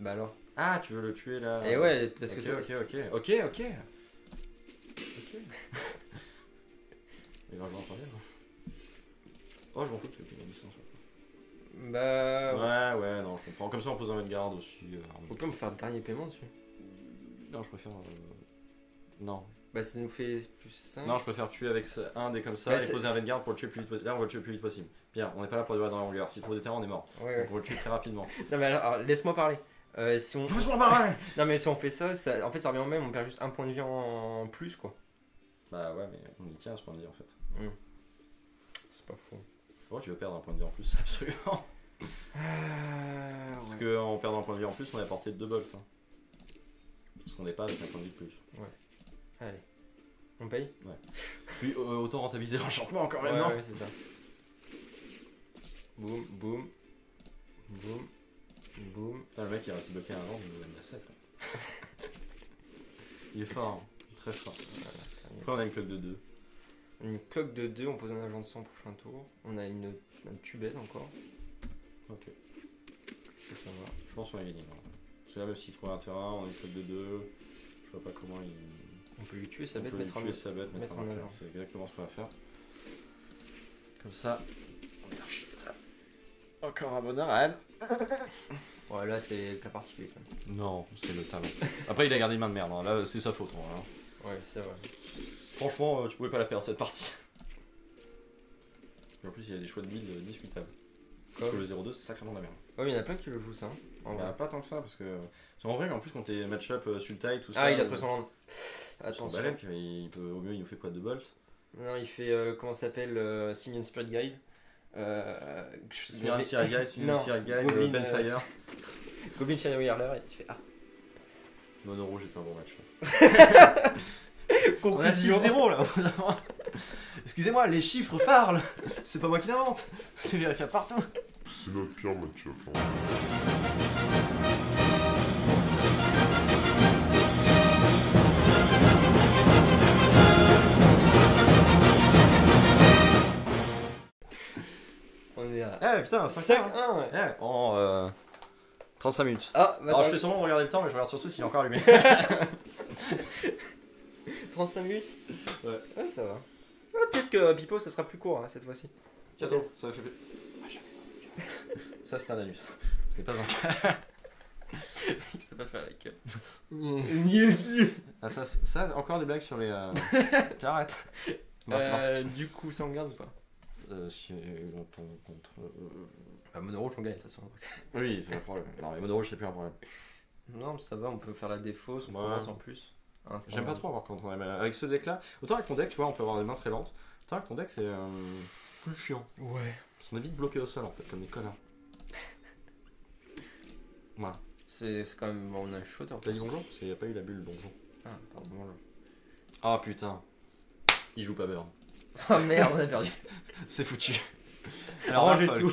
Speaker 2: Bah alors.
Speaker 1: Ah, tu veux le tuer là?
Speaker 2: Et ouais, parce
Speaker 1: que
Speaker 2: ça.
Speaker 1: Ok. Il va jouer en troisième. Oh, je m'en fous qu'il le ping à distance.
Speaker 2: Bah.
Speaker 1: Ouais, non, je comprends. Comme ça, on pose un garde aussi.
Speaker 2: Faut pas me faire le dernier paiement dessus.
Speaker 1: Non, je préfère. Non.
Speaker 2: Bah, ça nous fait plus 5.
Speaker 1: Non, je préfère tuer avec un dé comme ça et poser un garde pour le tuer plus vite possible. Là, on va le tuer le plus vite possible. Bien, on n'est pas là pour durer dans la longueur. S'il trouve des terrains, on est mort.
Speaker 2: Ouais.
Speaker 1: Donc, on va le tuer très rapidement.
Speaker 2: Non, mais alors laisse-moi parler. Si on...
Speaker 1: Laisse-moi parler.
Speaker 2: Non, mais si on fait ça, en fait, ça revient au même. On perd juste un point de vie en plus, quoi.
Speaker 1: Bah ouais, mais on y tient à ce point de vie en fait.
Speaker 2: C'est pas faux.
Speaker 1: Pourquoi tu veux perdre un point de vie en plus? Absolument. Parce qu'en perdant un point de vie en plus, on a apporté 2 bolts. Hein. Parce qu'on n'est pas avec un point de vie de plus.
Speaker 2: Ouais. Allez. On paye?
Speaker 1: Ouais. Puis autant rentabiliser l'enchantement encore maintenant.
Speaker 2: Ouais, c'est ça. Boum.
Speaker 1: Putain, le mec il reste bloqué un rang, il a 7. Il est fort, hein. Très fort.
Speaker 2: Voilà,
Speaker 1: après on a une cloque de 2.
Speaker 2: Une cloque de 2, on pose un agent de sang au prochain tour. On a un tubette encore.
Speaker 1: Ok.
Speaker 2: Ça va.
Speaker 1: Je pense qu'on a gagné. Parce que là, même s'il trouve un terrain, on a une cloque de 2. Je vois pas comment il.
Speaker 2: On peut lui tuer sa bête,
Speaker 1: mettre
Speaker 2: en
Speaker 1: agent. C'est exactement ce qu'on va faire. Comme ça. Encore un bonheur, Anne.
Speaker 2: Ouais, là c'est le cas particulier quand même.
Speaker 1: Non, c'est le talent. Après, il a gardé une main de merde. Hein. Là, c'est sa faute. Hein.
Speaker 2: Ouais, c'est vrai.
Speaker 1: Franchement, tu pouvais pas la perdre cette partie. Et en plus, il y a des choix de build discutables. Parce que le 0-2, c'est sacrément de la merde.
Speaker 2: Ouais, mais il y en a plein qui le jouent ça. Hein.
Speaker 1: Bah, pas tant que ça, parce que. En vrai, en plus, quand les match-up Sultai, tout ça.
Speaker 2: Ah, il a trouvé son land.
Speaker 1: Attention. Il peut, au mieux, il nous fait quoi, 2 bolts?
Speaker 2: Non, il fait. Comment ça s'appelle Simian Spirit Guide.
Speaker 1: Simian Spirit Guide, Benfire.
Speaker 2: Goblin China Whirler, et tu fais. Ah.
Speaker 1: Mono rouge était un bon match.
Speaker 2: On a 6-0
Speaker 1: là. Excusez-moi, les chiffres parlent. C'est pas moi qui l'invente. C'est vérifiable partout.
Speaker 4: C'est notre pire match-up. Hein.
Speaker 1: Ouais, putain, 5-1.
Speaker 2: 5-1, ouais.
Speaker 1: Ouais, en 35 minutes.
Speaker 2: Ah, bah
Speaker 1: Alors
Speaker 2: ça
Speaker 1: je fais semblant de regarder le temps, mais je regarde surtout s'il est encore allumé.
Speaker 2: 35 minutes.
Speaker 1: Ouais.
Speaker 2: Ouais, ça va. Ah, peut-être que Pipo, ça sera plus court hein, cette fois-ci.
Speaker 1: Cadeau, ça m'a fait plaisir. Ah, jamais. Ça, c'est un anus. Ce n'est pas un.
Speaker 2: Il sait pas faire la queue.
Speaker 1: Ah, ça, encore des blagues sur les. T'arrêtes.
Speaker 2: Du coup, ça on garde ou pas?
Speaker 1: Si on tombe contre.
Speaker 2: Bah, mono rouge, on gagne de toute façon.
Speaker 1: Oui, c'est un problème. Non, mais mono rouge, c'est plus un problème.
Speaker 2: Non, ça va, on peut faire la défausse, on
Speaker 1: Ouais.
Speaker 2: commence en plus.
Speaker 1: J'aime pas trop avoir contre avec ce deck là. Autant avec ton deck, tu vois, on peut avoir des mains très lentes. Autant avec ton deck, c'est plus chiant.
Speaker 2: Ouais.
Speaker 1: Parce qu'on est vite bloqué au sol en fait, comme des connards. Voilà.
Speaker 2: C'est quand même. Bon, on a un shooter.
Speaker 1: T'as dit bonjour? Parce qu'il n'y a pas eu la bulle bonjour.
Speaker 2: Ah, pardon, bonjour.
Speaker 1: Ah putain. Il joue pas Burn.
Speaker 2: Ah merde, on a perdu.
Speaker 1: C'est foutu.
Speaker 2: Alors, rangez
Speaker 1: Folk.
Speaker 2: tout.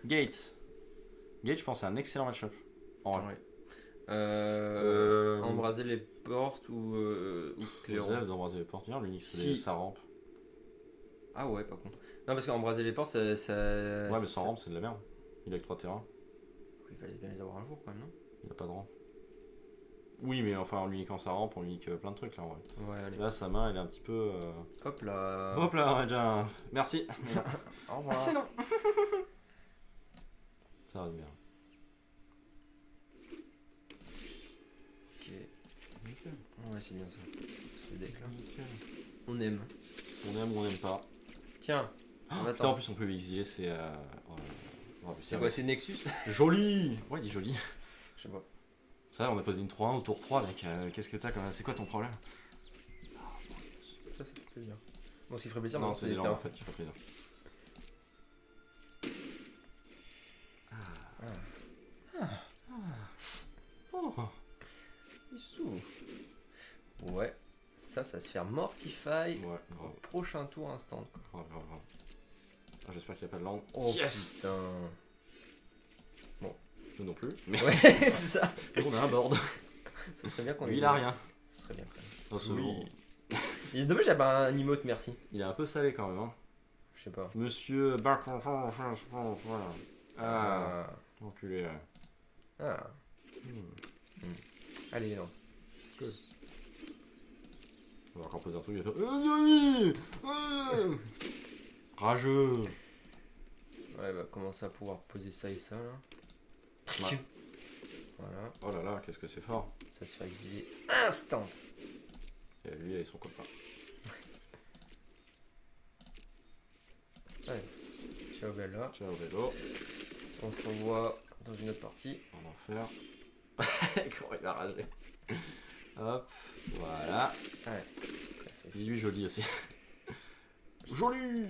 Speaker 1: Gate. Gate, je pense, c'est un excellent match-up. En vrai.
Speaker 2: Ouais. Embraser les portes ou clairon.
Speaker 1: Joseph d'embraser les portes. Viens, l'unique, c'est
Speaker 2: Si.
Speaker 1: sa rampe.
Speaker 2: Ah ouais, pas con. Non, parce qu'embraser les portes, ça.
Speaker 1: Ouais, mais sans rampe, c'est de la merde. Il a que 3 terrains.
Speaker 2: Il fallait bien les avoir un jour quand même, non?
Speaker 1: Il a pas de rampe. Oui, mais enfin, en lui niquant sa rampe, on lui nique plein de trucs là en vrai.
Speaker 2: Ouais, allez.
Speaker 1: Là, sa main, elle est un petit peu.
Speaker 2: Hop là.
Speaker 1: Hop là, on a déjà un. Merci.
Speaker 2: Au revoir.
Speaker 1: C'est non. Ça va bien.
Speaker 2: Ok. Ouais, c'est bien ça. Ce deck là. On aime.
Speaker 1: On aime ou on n'aime pas.
Speaker 2: Tiens.
Speaker 1: Oh, putain, en plus, on peut l'exiler, c'est. Oh,
Speaker 2: C'est quoi, c'est Nexus?
Speaker 1: Joli. Ouais, il est joli.
Speaker 2: Je sais pas.
Speaker 1: Ça, on a posé une 3-1 au tour 3, mec. Qu'est-ce que t'as comme. C'est quoi ton problème?
Speaker 2: Ça fait plaisir. Bon, ce qui ferait plaisir,
Speaker 1: Non,
Speaker 2: mais
Speaker 1: c'est des langues en fait qui fait plaisir. Oh.
Speaker 2: Ouais. Ça se fait Mortify.
Speaker 1: Ouais,
Speaker 2: Au
Speaker 1: grave,
Speaker 2: prochain tour instant.
Speaker 1: grave. Ah, j'espère qu'il n'y a pas de langue.
Speaker 2: Oh
Speaker 1: Yes.
Speaker 2: putain.
Speaker 1: Nous non plus. Mais
Speaker 2: Ouais, c'est ça.
Speaker 1: on a un board.
Speaker 2: Ça serait bien qu'on
Speaker 1: Lui,
Speaker 2: ait-
Speaker 1: il a rien.
Speaker 2: Ça serait bien quand même.
Speaker 1: Oh, ce
Speaker 2: Oui.
Speaker 1: lourd.
Speaker 2: Il est dommage, j'avais un emote, merci.
Speaker 1: Il est un peu salé quand même. Hein.
Speaker 2: Je sais pas.
Speaker 1: Monsieur. Ah, enculé. Ouais.
Speaker 2: Ah. Allez, lance.
Speaker 1: On va encore poser un truc. Il va faire. Rageux.
Speaker 2: Ouais, il va commencer à pouvoir poser ça et ça là.
Speaker 1: Ouais.
Speaker 2: Voilà,
Speaker 1: Oh là là, qu'est-ce que c'est fort.
Speaker 2: ça se fait exiler instant.
Speaker 1: Et lui et son copain.
Speaker 2: Allez, ciao Bella.
Speaker 1: Ciao vélo.
Speaker 2: On se revoit dans une autre partie.
Speaker 1: En enfer. Comment il a ragé. Hop, voilà.
Speaker 2: Allez, ça, c'est
Speaker 1: Dis-lui joli aussi. Joli.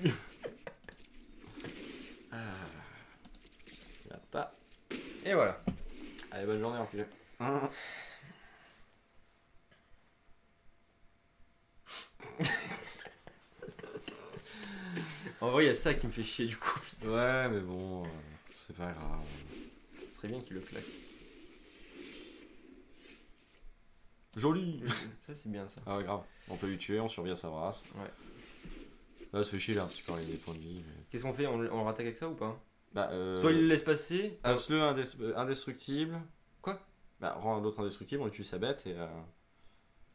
Speaker 1: Yata.
Speaker 2: Et voilà.
Speaker 1: Allez, bonne journée, enculé.
Speaker 2: En vrai, il y a ça qui me fait chier du coup. Putain.
Speaker 1: Ouais, mais bon, c'est pas grave.
Speaker 2: Ce serait bien qu'il le claque.
Speaker 1: Joli.
Speaker 2: Ça, c'est bien ça.
Speaker 1: Ah ouais, grave. On peut lui tuer, on survit à sa race.
Speaker 2: Ouais.
Speaker 1: Là, ça fait chier là, un petit peu, il y a des points de vie. Mais...
Speaker 2: Qu'est-ce qu'on fait? On le rattaque avec ça ou pas?
Speaker 1: Bah,
Speaker 2: Soit il le laisse passer.
Speaker 1: passe-le indestructible.
Speaker 2: Quoi?
Speaker 1: Bah, rend l'autre indestructible, on lui tue sa bête et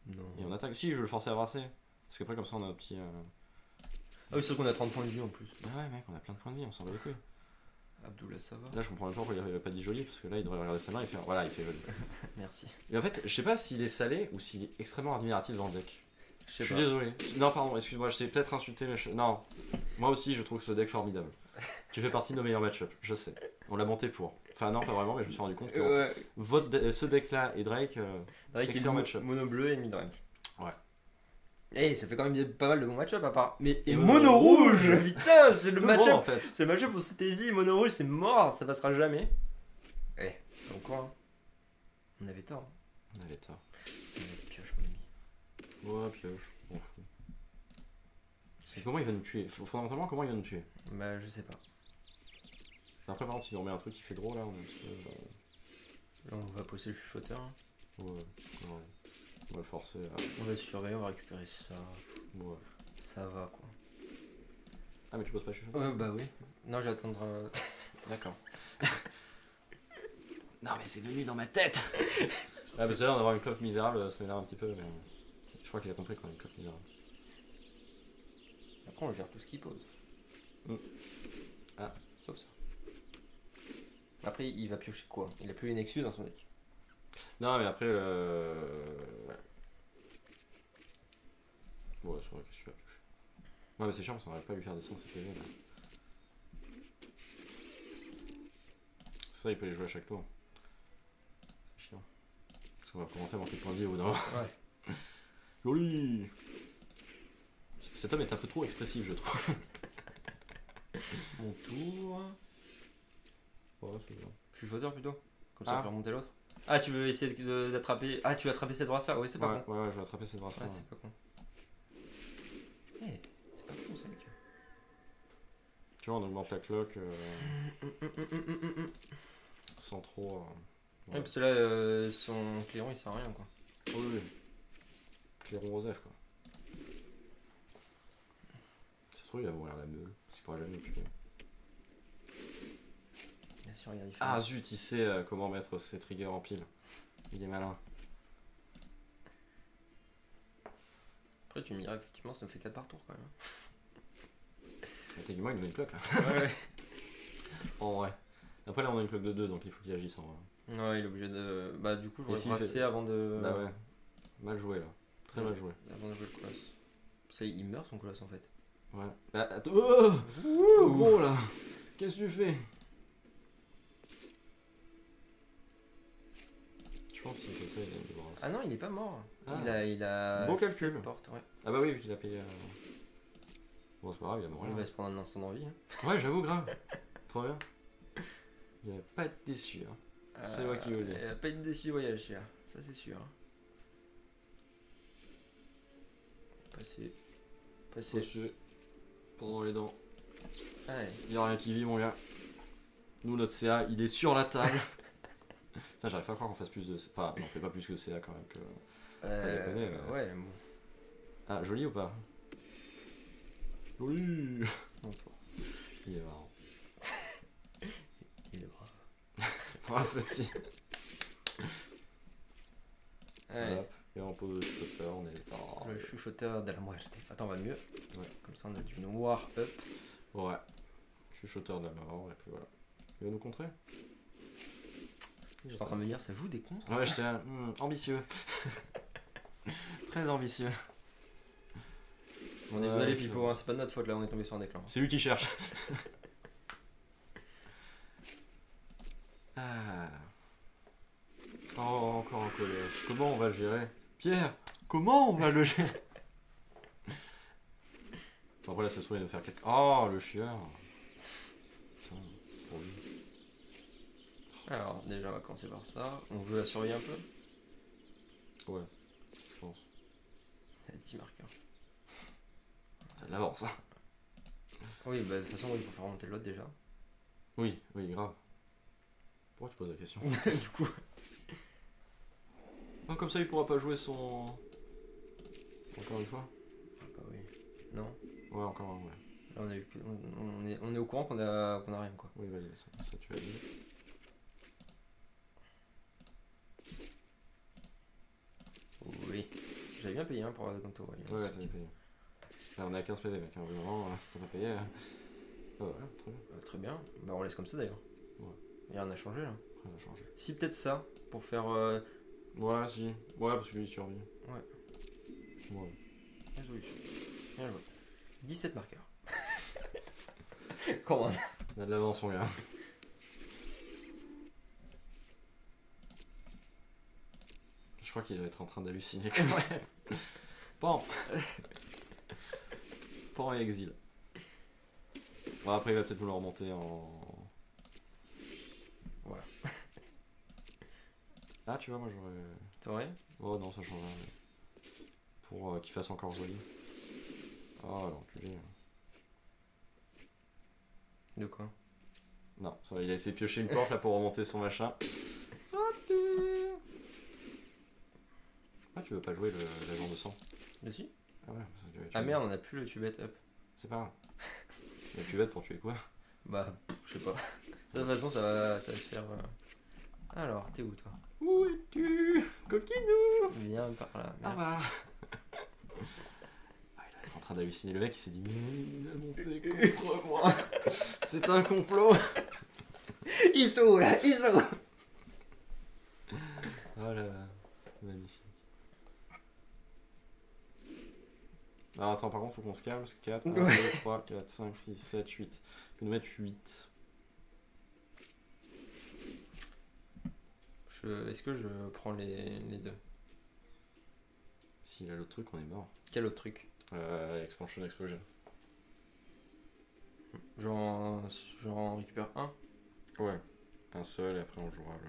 Speaker 2: Non.
Speaker 1: on attaque. Si, je veux le forcer à brasser. Parce qu'après, comme ça, on a un petit.
Speaker 2: Ah oui, c'est sûr qu'on a 30 points de vie en plus.
Speaker 1: Bah ouais, mec, on a plein de points de vie, on s'en bat les couilles.
Speaker 2: Abdullah, ça va.
Speaker 1: Là, je comprends même pas pourquoi il avait pas dit joli, parce que là, il devrait regarder sa main et faire. Voilà, il fait joli.
Speaker 2: Merci.
Speaker 1: Et en fait, je sais pas s'il est salé ou s'il est extrêmement admiratif dans le deck.
Speaker 2: Je
Speaker 1: Je suis désolé. Non, pardon, excuse-moi, je t'ai peut-être insulté, mais non. Moi aussi, je trouve ce deck formidable. Tu fais partie de nos meilleurs match-up, je sais. On l'a monté pour. Enfin, non, pas vraiment, mais je me suis rendu compte que
Speaker 2: Ouais.
Speaker 1: ce deck-là et Drake,
Speaker 2: Avec
Speaker 1: excellent
Speaker 2: les
Speaker 1: match-up.
Speaker 2: mono bleu et mid-range.
Speaker 1: Ouais.
Speaker 2: Eh, ça fait quand même pas mal de bons match-up à part. Mais
Speaker 1: Et
Speaker 2: et
Speaker 1: mono
Speaker 2: mono rouge.
Speaker 1: rouge.
Speaker 2: Putain, c'est le
Speaker 1: Tout
Speaker 2: match-up.
Speaker 1: bon, en fait.
Speaker 2: C'est le match-up où c'était dit mono rouge, c'est mort, ça passera jamais. Eh, donc quoi hein. On avait tort.
Speaker 1: On avait tort.
Speaker 2: Vas-y, pioche, mon ami.
Speaker 1: Ouais, pioche, on fout. C'est comment il va nous tuer? Fondamentalement, comment il va nous tuer?
Speaker 2: Bah, je sais pas.
Speaker 1: Après, par contre, s'il nous remet un truc qui fait gros là, on est un petit peu.
Speaker 2: Là, on va poser le chuchoteur. Hein.
Speaker 1: Ouais, on va le forcer à.
Speaker 2: On va surveiller, on va récupérer ça.
Speaker 1: Ouais.
Speaker 2: Ça va quoi.
Speaker 1: Ah, mais tu poses pas chez
Speaker 2: Bah oui. Non, je vais attendre.
Speaker 1: D'accord. Non, mais c'est venu dans ma tête. Ah, parce que là, on va avoir une clope misérable, ça m'énerve un petit peu, mais je crois qu'il a compris qu'on a une clope misérable.
Speaker 2: Après, on gère tout ce qu'il pose.
Speaker 1: Ah.
Speaker 2: Sauf ça. Après, il va piocher quoi? Il a plus les Nexus dans son deck.
Speaker 1: Non, mais après, ouais. Ouais, c'est vrai que je suis là. Ouais, mais c'est chiant parce qu'on n'arrive pas à lui faire descendre ses PV là. Ça, il peut les jouer à chaque tour. C'est chiant. Parce qu'on va commencer à manquer de points de vie au bout d'un moment.
Speaker 2: Ouais.
Speaker 1: Joli. Cet homme est un peu trop expressif, je trouve.
Speaker 2: Mon tour.
Speaker 1: Ouais, c'est bien.
Speaker 2: Chuchoteur plutôt. Comme ça, faire monter l'autre. Ah, tu veux essayer d'attraper. Ah, tu veux attraper cette brasse là? Oui, c'est pas con.
Speaker 1: Ouais, je vais attraper cette brasse là.
Speaker 2: Ouais, c'est pas con. Eh, c'est pas con ça, mec.
Speaker 1: Tu vois, on augmente la cloque sans trop.
Speaker 2: Ouais, parce que là, son clairon il sert à rien quoi.
Speaker 1: Oui. Clairon Rosef quoi. Ça se trouve, il va mourir la meule. Parce qu'il pourra jamais le tuer.
Speaker 2: Bien sûr, il y a différence.
Speaker 1: Ah zut, il sait comment mettre ses triggers en pile. Il est malin.
Speaker 2: Après, tu me diras, effectivement, ça me fait 4 par tour quand même.
Speaker 1: Techniquement, il nous met une cloque là.
Speaker 2: Ouais.
Speaker 1: En vrai. Après, là, on a une cloque de 2, donc il faut qu'il agisse en vrai.
Speaker 2: Ouais, il est obligé de. Bah, du coup, j'aurais
Speaker 1: s'il
Speaker 2: brassé
Speaker 1: fait-
Speaker 2: avant de.
Speaker 1: Bah ouais. Mal joué là. Très mal joué.
Speaker 2: Avant de jouer le colosse. Ça, il meurt son colosse en fait.
Speaker 1: Ouais. Bah, attends. Oh gros là. Qu'est-ce que tu fais? Je pense qu'il fait ça, il a une débarrasse.
Speaker 2: Ah non, il est pas mort.
Speaker 1: Ah.
Speaker 2: Il a.
Speaker 1: Bon calcul.
Speaker 2: 7 portes, ouais.
Speaker 1: Ah bah oui, vu qu'il a payé. Bon, c'est pas grave, il va mourir.
Speaker 2: Il va se prendre un instant d'envie. Hein.
Speaker 1: Ouais, j'avoue, grave. Trop bien. Il va pas être déçu. Hein. C'est moi qui veux dire.
Speaker 2: Il a pas été déçu du voyage, celui-là. Ça, c'est sûr. Passer.
Speaker 1: Passer. Pendant les dents.
Speaker 2: Ouais.
Speaker 1: Il y a rien qui vit, mon gars. Nous, notre CA, il est sur la table. Putain, j'arrive pas à croire qu'on fasse plus de. Enfin, on fait pas plus que CA quand même. Que... déconner,
Speaker 2: Ouais, bon.
Speaker 1: Ah, joli ou pas? Joli.
Speaker 2: Bon,
Speaker 1: Il est marrant.
Speaker 2: il est brave.
Speaker 1: Bravo, petit.
Speaker 2: Allez.
Speaker 1: Hop. Et on pose le stopper, on est les parents.
Speaker 2: Le chuchoteur de la muerte. Attends, on va mieux.
Speaker 1: Ouais.
Speaker 2: Comme ça, on a du noir up.
Speaker 1: Ouais. Chuchoteur de la mort, et puis voilà. Il va nous contrer?
Speaker 2: Je suis en train de me dire, ça joue des contres.
Speaker 1: Ouais, j'étais ambitieux. Très ambitieux.
Speaker 2: On est désolé, Pipo, hein, c'est pas de notre faute là, on est tombé sur un déclenche.
Speaker 1: C'est lui qui cherche. Ah. Oh, encore un colosse. Comment on va le gérer? Pierre, comment on va le gérer? Bon, après là, ça se trouve, il va faire quelque... Oh, le chieur. Putain, pour lui.
Speaker 2: Alors, déjà, on va commencer par ça. On veut la surveiller un peu.
Speaker 1: Ouais, je pense.
Speaker 2: Il y a 10 marqueurs.
Speaker 1: Ça l'avance, hein.
Speaker 2: Oui, bah de toute façon, il faut faire remonter l'autre déjà.
Speaker 1: Oui, grave. Pourquoi tu poses la question?
Speaker 2: Du coup.
Speaker 1: Ah, comme ça, il pourra pas jouer son... Encore une fois?
Speaker 2: Bah oui. Non.
Speaker 1: Ouais, encore un, ouais.
Speaker 2: Là, on a eu que... on est au courant qu'on a rien, quoi.
Speaker 1: Oui, valide, ça tu as dit.
Speaker 2: Oui. J'avais bien payé pour Danto.
Speaker 1: Ouais, t'avais payé. Là, on est à 15 PV, mec. Vraiment, si t'as pas payé... Ah ouais, très bien.
Speaker 2: Très bien. Bah, on laisse comme ça d'ailleurs.
Speaker 1: Ouais.
Speaker 2: Et rien n'a changé là.
Speaker 1: Rien n'a changé.
Speaker 2: Si, peut-être ça, pour faire.
Speaker 1: Ouais, si. Ouais, parce que lui, il survit.
Speaker 2: Ouais.
Speaker 1: Ouais.
Speaker 2: Résolution. Bien joué. 17 marqueurs. Comment?
Speaker 1: On a de l'avance, mon gars. Je crois qu'il va être en train d'halluciner. Ouais. Pan. Pan et exil. Bon, après, il va peut-être vouloir remonter en...
Speaker 2: Voilà.
Speaker 1: Ah, tu vois, moi, j'aurais...
Speaker 2: T'aurais?
Speaker 1: Oh non, ça change rien. Pour qu'il fasse encore joli. Oh, l'enculé.
Speaker 2: De quoi?
Speaker 1: Non, ça va, il a essayé de piocher une porte là pour remonter son machin. Ah, tu veux pas jouer l'agent de sang?
Speaker 2: Dessus?
Speaker 1: Ah ouais,
Speaker 2: Ah merde, on a plus le tubette up.
Speaker 1: C'est pas grave. La cuvette pour tuer quoi?
Speaker 2: Bah, je sais pas. Ça, de toute façon, ça va se faire. Alors, t'es où toi?
Speaker 1: Où es-tu, coquinou?
Speaker 2: Viens par là.
Speaker 1: Ah
Speaker 2: Merci.
Speaker 1: bah. Ah, il est en train d'halluciner. Le mec il s'est dit il a monté contre moi. C'est un complot.
Speaker 2: ISO là, ISO.
Speaker 1: Oh là là, magnifique. Alors attends, par contre, faut qu'on se calme. 4, 1, 2, 3, 4, 5, 6, 7, 8. Je vais nous mettre 8.
Speaker 2: Est-ce que je prends les deux?
Speaker 1: S'il a l'autre truc, on est mort.
Speaker 2: Quel autre truc?
Speaker 1: Expansion Explosion.
Speaker 2: J'en récupère un.
Speaker 1: Ouais, un seul et après on jouera le.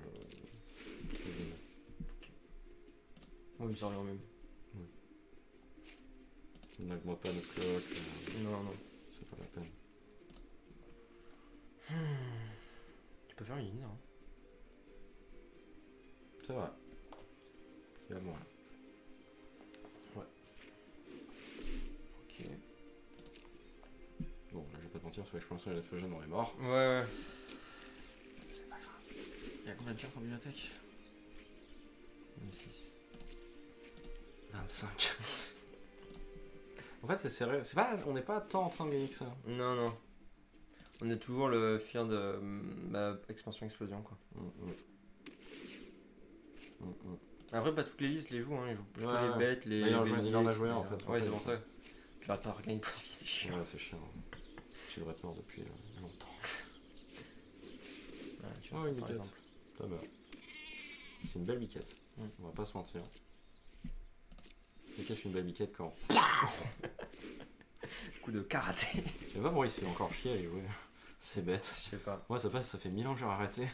Speaker 2: Oui, ça revient même.
Speaker 1: On n'augmente pas notre clock.
Speaker 2: Non.
Speaker 1: C'est pas la peine.
Speaker 2: Tu peux faire une ligne, hein.
Speaker 1: C'est vrai. Il y a moins.
Speaker 2: Ok.
Speaker 1: Bon, là je vais pas te mentir, sur l'expansion et l'explosion on est mort.
Speaker 2: Ouais.
Speaker 1: C'est pas grave. Il y a combien de cartes en bibliothèque?
Speaker 2: 6.
Speaker 1: 25. En fait, c'est serré. C'est pas, on n'est pas tant en train de gagner que ça.
Speaker 2: Non. On est toujours le fier de expansion explosion quoi. Après pas toutes les listes les jouent, hein. Ils jouent plutôt les bêtes, les.
Speaker 1: Il en a joué en fait.
Speaker 2: Ouais, c'est pour ça. Puis attends, regarde une pause vie, c'est chiant.
Speaker 1: Ouais, c'est chiant. Tu devrais être mort depuis longtemps.
Speaker 2: Ouais, tu vois, ça,
Speaker 1: une
Speaker 2: par
Speaker 1: biquette.
Speaker 2: exemple.
Speaker 1: Pas mal. C'est une belle biquette. On va pas se mentir. Et qu'est-ce qu'une belle biquette quand
Speaker 2: Coup de karaté.
Speaker 1: Je sais pas pourquoi il se fait encore chier à y jouer. C'est bête.
Speaker 2: Je sais pas.
Speaker 1: Moi ça passe, ça fait 1000 ans que j'ai arrêté.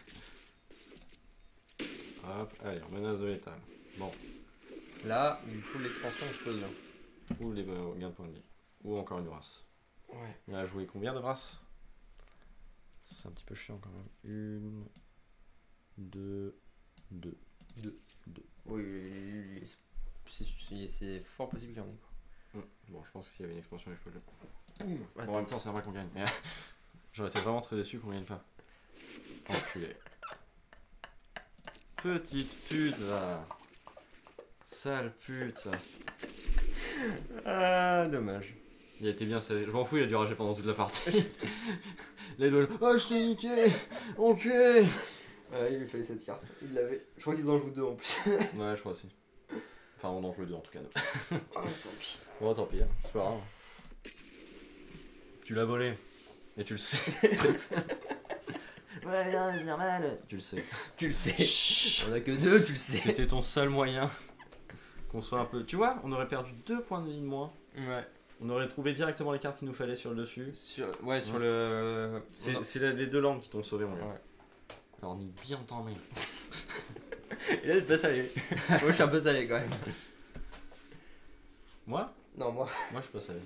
Speaker 1: Hop, allez, menace de l'étal. Bon.
Speaker 2: Là, il faut l'expansion explosion.
Speaker 1: Ou les gains de points de vie. Ou encore une brasse.
Speaker 2: Ouais.
Speaker 1: Il a joué combien de brasses? C'est un petit peu chiant quand même. 1, 2, 2.
Speaker 2: Oui, c'est fort possible qu'il y en ait quoi.
Speaker 1: Bon, je pense que s'il y avait une expansion explosion.
Speaker 2: Attends.
Speaker 1: Bon, en même temps, c'est vrai qu'on gagne. Mais j'aurais été vraiment très déçu qu'on gagne pas. Enculé. Petite pute, va. Sale pute.
Speaker 2: Ah, dommage.
Speaker 1: Il a été bien salé. Je m'en fous, il a dû rager pendant toute la partie. Là, il doit. Oh, je t'ai niqué. Enculé.
Speaker 2: Il lui fallait cette carte. Il l'avait. Je crois qu'ils en jouent deux en plus.
Speaker 1: Ouais, je crois aussi. Enfin, on en joue deux en tout cas.
Speaker 2: Oh, tant pis.
Speaker 1: Bon, tant pis, hein. C'est pas grave. Tu l'as volé. Et tu le sais. Ouais, non, c'est normal. Tu le sais.
Speaker 2: Tu le sais. On a que deux, tu le sais.
Speaker 1: C'était ton seul moyen. Qu'on soit un peu. Tu vois, on aurait perdu 2 points de vie de moins.
Speaker 2: Ouais.
Speaker 1: On aurait trouvé directement les cartes qu'il nous fallait sur le dessus.
Speaker 2: Sur le.
Speaker 1: C'est les deux langues qui t'ont sauvé, mon gars.
Speaker 2: Ouais.
Speaker 1: Alors, ni bien t'en mets.
Speaker 2: Et là, c'est pas salé. Moi, je suis un peu salé quand même.
Speaker 1: Moi
Speaker 2: Non, moi.
Speaker 1: Moi, je suis pas salé.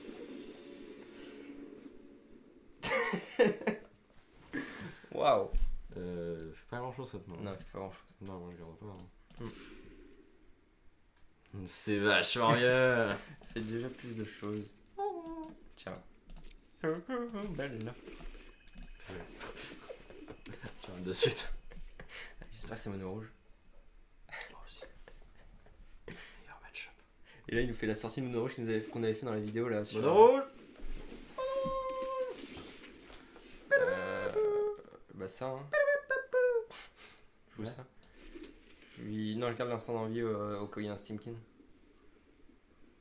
Speaker 2: Waouh.
Speaker 1: Fais pas grand chose cette main.
Speaker 2: Non, je fais pas grand chose.
Speaker 1: Non, moi je garde pas. C'est vachement mieux.
Speaker 2: Fais déjà plus de choses. Tiens. Belle.
Speaker 1: Tu rentres de suite.
Speaker 2: J'espère que c'est mono rouge.
Speaker 1: Moi aussi. Meilleur match-up.
Speaker 2: Et là, il nous fait la sortie de mono rouge qu'on avait fait dans la vidéo là. Sur...
Speaker 1: Mono rouge.
Speaker 2: Bah ça. Hein. Je joue ça. Non, je garde l'instant d'envie au cas où il y a un Steamkin.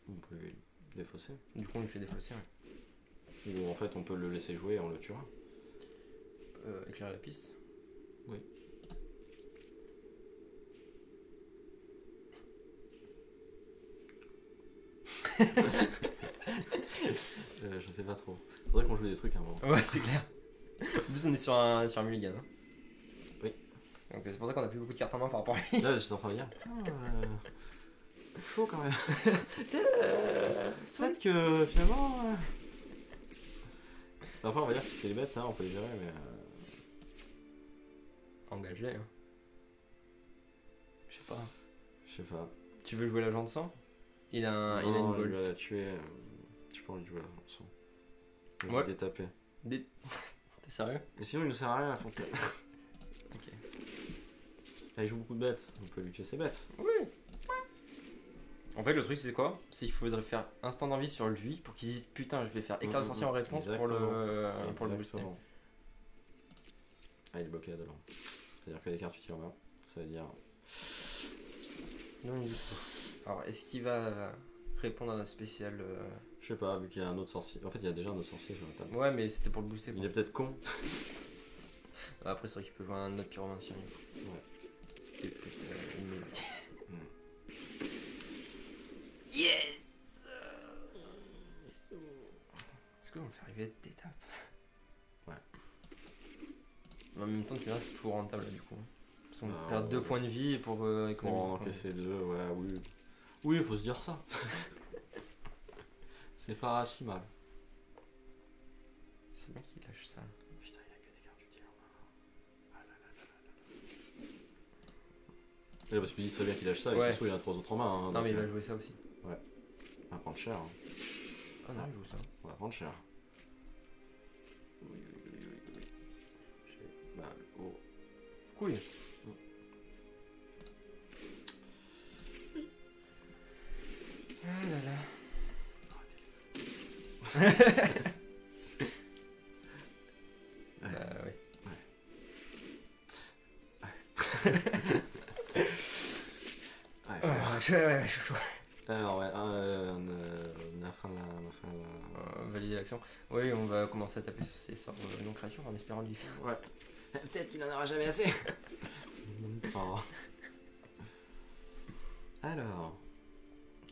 Speaker 1: Vous pouvez le défausser.
Speaker 2: Du coup, on lui fait défausser. Ouais.
Speaker 1: Ou en fait, on peut le laisser jouer et on le tuera.
Speaker 2: Éclairer la piste.
Speaker 1: Oui. Je sais pas trop. Faudrait qu'on joue des trucs avant.
Speaker 2: Ouais, c'est clair. En plus, on est sur un mulligan. Hein.
Speaker 1: Oui.
Speaker 2: Donc c'est pour ça qu'on a plus beaucoup de cartes en main par rapport à lui.
Speaker 1: Là, j'étais en train de dire. Putain, chaud quand même. C'est vrai que finalement. Après, on va dire que c'est les bêtes, ça, on peut les gérer, mais.
Speaker 2: Engagé. Hein. Je sais pas.
Speaker 1: Je sais pas.
Speaker 2: Tu veux jouer l'agent de sang? Il a une
Speaker 1: Non,
Speaker 2: bolt.
Speaker 1: il va la tuer. J'ai pas envie de jouer là, on sent.
Speaker 2: Ouais.
Speaker 1: Détaper.
Speaker 2: T'es sérieux?
Speaker 1: Et sinon, il nous sert à rien, Fontaine. Ok. Ah, il joue beaucoup de bêtes, on peut lui tuer ses bêtes.
Speaker 2: Oui. En fait, le truc, c'est quoi? C'est qu'il faudrait faire instant d'envie sur lui pour qu'il se dise putain, je vais faire éclair de sorcier en réponse pour le booster.
Speaker 1: Ah, il est bloqué à devant. C'est-à-dire que les cartes utiles en main, ça veut dire.
Speaker 2: Non, alors, est-ce qu'il va répondre à notre spécial
Speaker 1: Je sais pas, vu qu'il y a un autre sorcier. En fait, il y a déjà un autre sorcier sur la table.
Speaker 2: Ouais, mais c'était pour le booster.
Speaker 1: Il est peut-être con.
Speaker 2: Après, c'est vrai qu'il peut jouer un autre pyromancien.
Speaker 1: Ouais.
Speaker 2: Ce qui est peut-être une mélodie.
Speaker 1: Yes!
Speaker 2: Est-ce qu'on le fait arriver d'étape?
Speaker 1: Ouais.
Speaker 2: En même temps, tu vois, c'est toujours rentable du coup. Parce qu'on
Speaker 1: Ah,
Speaker 2: perd 2 points de vie pour
Speaker 1: Pour
Speaker 2: économiser.
Speaker 1: en encaisser 2, ouais, oui. Oui, faut se dire ça. C'est pas si mal.
Speaker 2: C'est bien qu'il lâche ça.
Speaker 1: Putain, il a que des cartes utiles en main. Ah là là là là là. Ouais, parce qu'il dit très bien qu'il lâche ça, et
Speaker 2: Ouais.
Speaker 1: ça se trouve, il y en a 3 autres en main. Hein,
Speaker 2: Non,
Speaker 1: donc,
Speaker 2: mais il va jouer ça aussi.
Speaker 1: on va prendre cher. Hein.
Speaker 2: Ah non, il joue ça.
Speaker 1: On va prendre cher. Oui, oui, oui, oui, oui. J'ai mal au.
Speaker 2: Cool. Ah là là. Bah oui. Ouais, chaud.
Speaker 1: Alors, ouais,
Speaker 2: Valider l'action. Oui, on va commencer à taper sur ces sorts de non-créatures en espérant lui faire.
Speaker 1: ouais. Peut-être qu'il n'en aura jamais assez. Oh. Alors.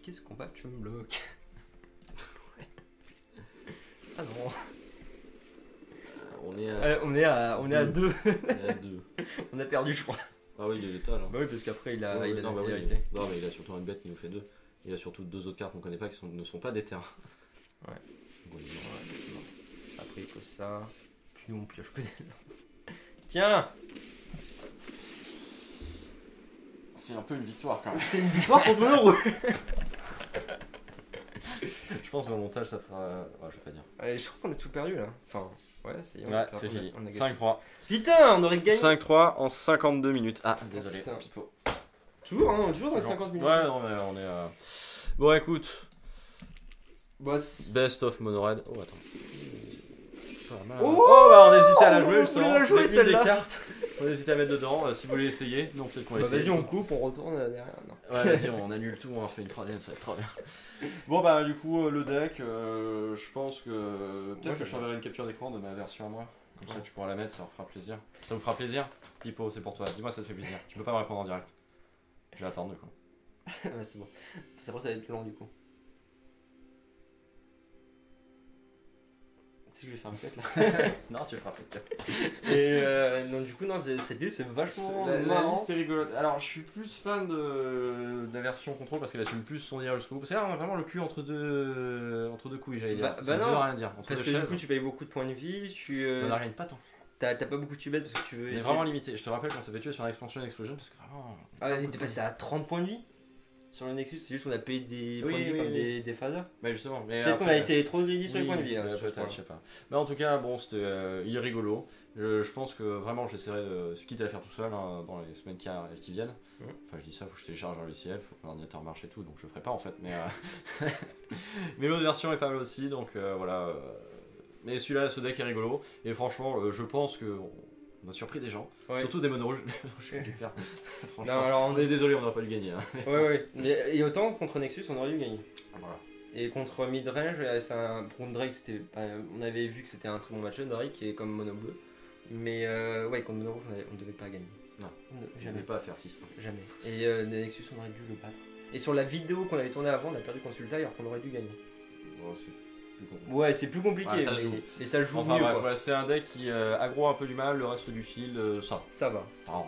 Speaker 2: Qu'est-ce qu'on va tu me bloques? Ah non.
Speaker 1: On est
Speaker 2: On est à 2.
Speaker 1: on est à 2.
Speaker 2: On a perdu, je crois.
Speaker 1: Ah oui, il est létal. Hein.
Speaker 2: Bah oui, parce qu'après il a,
Speaker 1: Ouais,
Speaker 2: il a
Speaker 1: non,
Speaker 2: la
Speaker 1: bah oui,
Speaker 2: sévérité.
Speaker 1: non, mais il a surtout une bête qui nous fait 2. Il a surtout 2 autres cartes qu'on connaît pas qui ne sont pas des terrains.
Speaker 2: Ouais.
Speaker 1: Bon, il est mort.
Speaker 2: Ouais, c'est bon. Après il faut ça. Puis nous on pioche que des. Tiens!
Speaker 1: C'est un peu une victoire quand même.
Speaker 2: C'est une victoire contre Mono.
Speaker 1: Je pense que dans le montage ça fera. Ouais, je vais pas dire.
Speaker 2: Allez, je crois qu'on a tout perdu là. Enfin, ouais, c'est
Speaker 1: Ouais, c'est fini.
Speaker 2: on a gagné.
Speaker 1: 5-3.
Speaker 2: Putain, on aurait gagné.
Speaker 1: 5-3 en 52 minutes. Ah, désolé.
Speaker 2: putain.
Speaker 1: Pipo.
Speaker 2: Toujours, hein, toujours dans les 50 minutes.
Speaker 1: Ouais, on est Bon, écoute.
Speaker 2: Boss.
Speaker 1: Best of Monored. Oh, attends. Pas mal.
Speaker 2: Oh,
Speaker 1: bah on hésitait à la jouer
Speaker 2: on
Speaker 1: justement.
Speaker 2: voulait la jouer,
Speaker 1: J'ai mis
Speaker 2: celle-là.
Speaker 1: des cartes. On hésitait à mettre dedans. Si vous voulez essayer, non, peut-être qu'on va
Speaker 2: Bah,
Speaker 1: essayer.
Speaker 2: vas-y, on coupe, on retourne derrière. Non.
Speaker 1: Ouais, vas-y, on annule tout, on refait une 3D, ça va être trop bien. Bon, bah, du coup, le deck, je pense que. Peut-être
Speaker 2: Moi,
Speaker 1: que je t'enverrai une capture d'écran de ma version à moi. Comme ça, tu pourras la mettre, ça vous fera plaisir. Ça vous fera plaisir? Pipo, c'est pour toi. Dis-moi, ça te fait plaisir. Tu peux pas me répondre en direct. Je vais attendre, du coup.
Speaker 2: Ouais, c'est bon. Ça va être long du coup. Si je vais faire un cut là.
Speaker 1: Non, tu feras peut-être.
Speaker 2: Et non, du coup, non, cette build c'est vachement
Speaker 1: La
Speaker 2: marrant.
Speaker 1: liste est rigolote. Alors, je suis plus fan de la version contrôle parce qu'elle assume plus son ir jusqu'au bout. Parce que là, on a vraiment le cul entre deux couilles, j'allais dire.
Speaker 2: Bah
Speaker 1: Ça
Speaker 2: non,
Speaker 1: veut rien dire. Entre
Speaker 2: Parce
Speaker 1: deux
Speaker 2: que du
Speaker 1: chaises,
Speaker 2: coup, tu payes beaucoup de points de vie,
Speaker 1: on n'arrive pas tant.
Speaker 2: t'as pas beaucoup de tubettes parce que tu veux.
Speaker 1: Mais
Speaker 2: essayer-
Speaker 1: vraiment limité. Je te rappelle qu'on s'est fait tuer sur l'expansion Explosion parce que vraiment.
Speaker 2: Ah, il était passé à 30 points de vie sur le Nexus, c'est juste qu'on a payé des
Speaker 1: Oui,
Speaker 2: points de vie
Speaker 1: oui,
Speaker 2: comme
Speaker 1: oui.
Speaker 2: des phasers.
Speaker 1: Bah, justement. Mais
Speaker 2: Peut-être qu'on
Speaker 1: après-
Speaker 2: a été trop greedy sur les
Speaker 1: Oui,
Speaker 2: points de vie. Là, sur ce
Speaker 1: peut-être,
Speaker 2: point-là.
Speaker 1: je sais pas. Mais en tout cas, bon, c'était il est rigolo. Je pense que vraiment, j'essaierai de. Quitte à le faire tout seul hein, dans les semaines qui viennent.
Speaker 2: Mhm.
Speaker 1: Enfin, je dis ça, faut que je télécharge un logiciel, faut que mon ordinateur marche et tout, donc je le ferai pas en fait. Mais, mais l'autre version est pas mal aussi, donc voilà. Mais celui-là, ce deck est rigolo. Et franchement, je pense que. On a surpris des gens,
Speaker 2: Ouais.
Speaker 1: surtout des monos rouges. Je vais le faire. Franchement,
Speaker 2: Non, alors
Speaker 1: on est désolé, on n'aura pas le gagner. Hein.
Speaker 2: Ouais. Et autant contre Nexus, on aurait dû gagner.
Speaker 1: Voilà.
Speaker 2: Et contre Midrange, contre Drake, on avait vu que c'était un très bon match. Drake qui est comme mono bleu. Mais ouais, contre mono rouge, on devait pas gagner.
Speaker 1: Non,
Speaker 2: Jamais.
Speaker 1: Jamais pas à faire 6.
Speaker 2: Jamais. Et Nexus, on aurait dû le battre. Et sur la vidéo qu'on avait tournée avant, on a perdu contre Sultai alors qu'on aurait dû gagner.
Speaker 1: Bon, c'est plus compliqué.
Speaker 2: Ouais, c'est plus compliqué,
Speaker 1: Ouais, ça se joue.
Speaker 2: mais ça joue
Speaker 1: Enfin
Speaker 2: mieux.
Speaker 1: bref,
Speaker 2: Quoi.
Speaker 1: voilà, c'est un deck qui aggro un peu du mal, le reste du field, ça
Speaker 2: Ça va.
Speaker 1: va.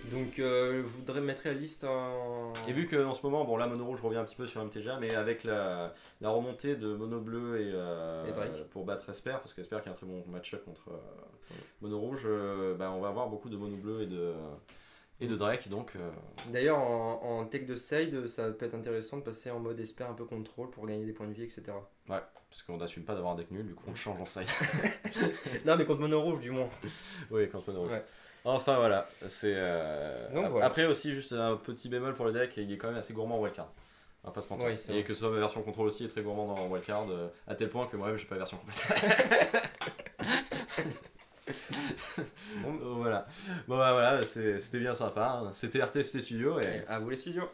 Speaker 2: Donc je voudrais mettre la liste en.
Speaker 1: Et vu que en ce moment, bon là mono rouge, je reviens un petit peu sur MTGA, mais avec la remontée de mono bleu
Speaker 2: Et Drake.
Speaker 1: pour battre Esper, parce qu'Esper qui a un très bon match-up contre mono rouge, bah, on va avoir beaucoup de mono bleu et de Drake, donc...
Speaker 2: D'ailleurs, en tech de side, ça peut être intéressant de passer en mode espère un peu contrôle pour gagner des points de vie, etc.
Speaker 1: Ouais, parce qu'on n'assume pas d'avoir un deck nul, du coup on change en side.
Speaker 2: Non, mais contre mono rouge, du moins.
Speaker 1: Oui, contre mono rouge.
Speaker 2: Ouais.
Speaker 1: Enfin voilà, c'est...
Speaker 2: Donc, voilà.
Speaker 1: Après aussi, juste un petit bémol pour le deck, il est quand même assez gourmand en wildcard. On va pas se mentir.
Speaker 2: Oui, c'est
Speaker 1: et
Speaker 2: vrai.
Speaker 1: que ce soit ma version contrôle aussi est très gourmand dans wildcard, à tel point que moi-même j'ai pas la version complète. Bon, voilà. Bon bah voilà, c'était bien sympa. Hein. C'était RTFC Studio et
Speaker 2: À vous les studios.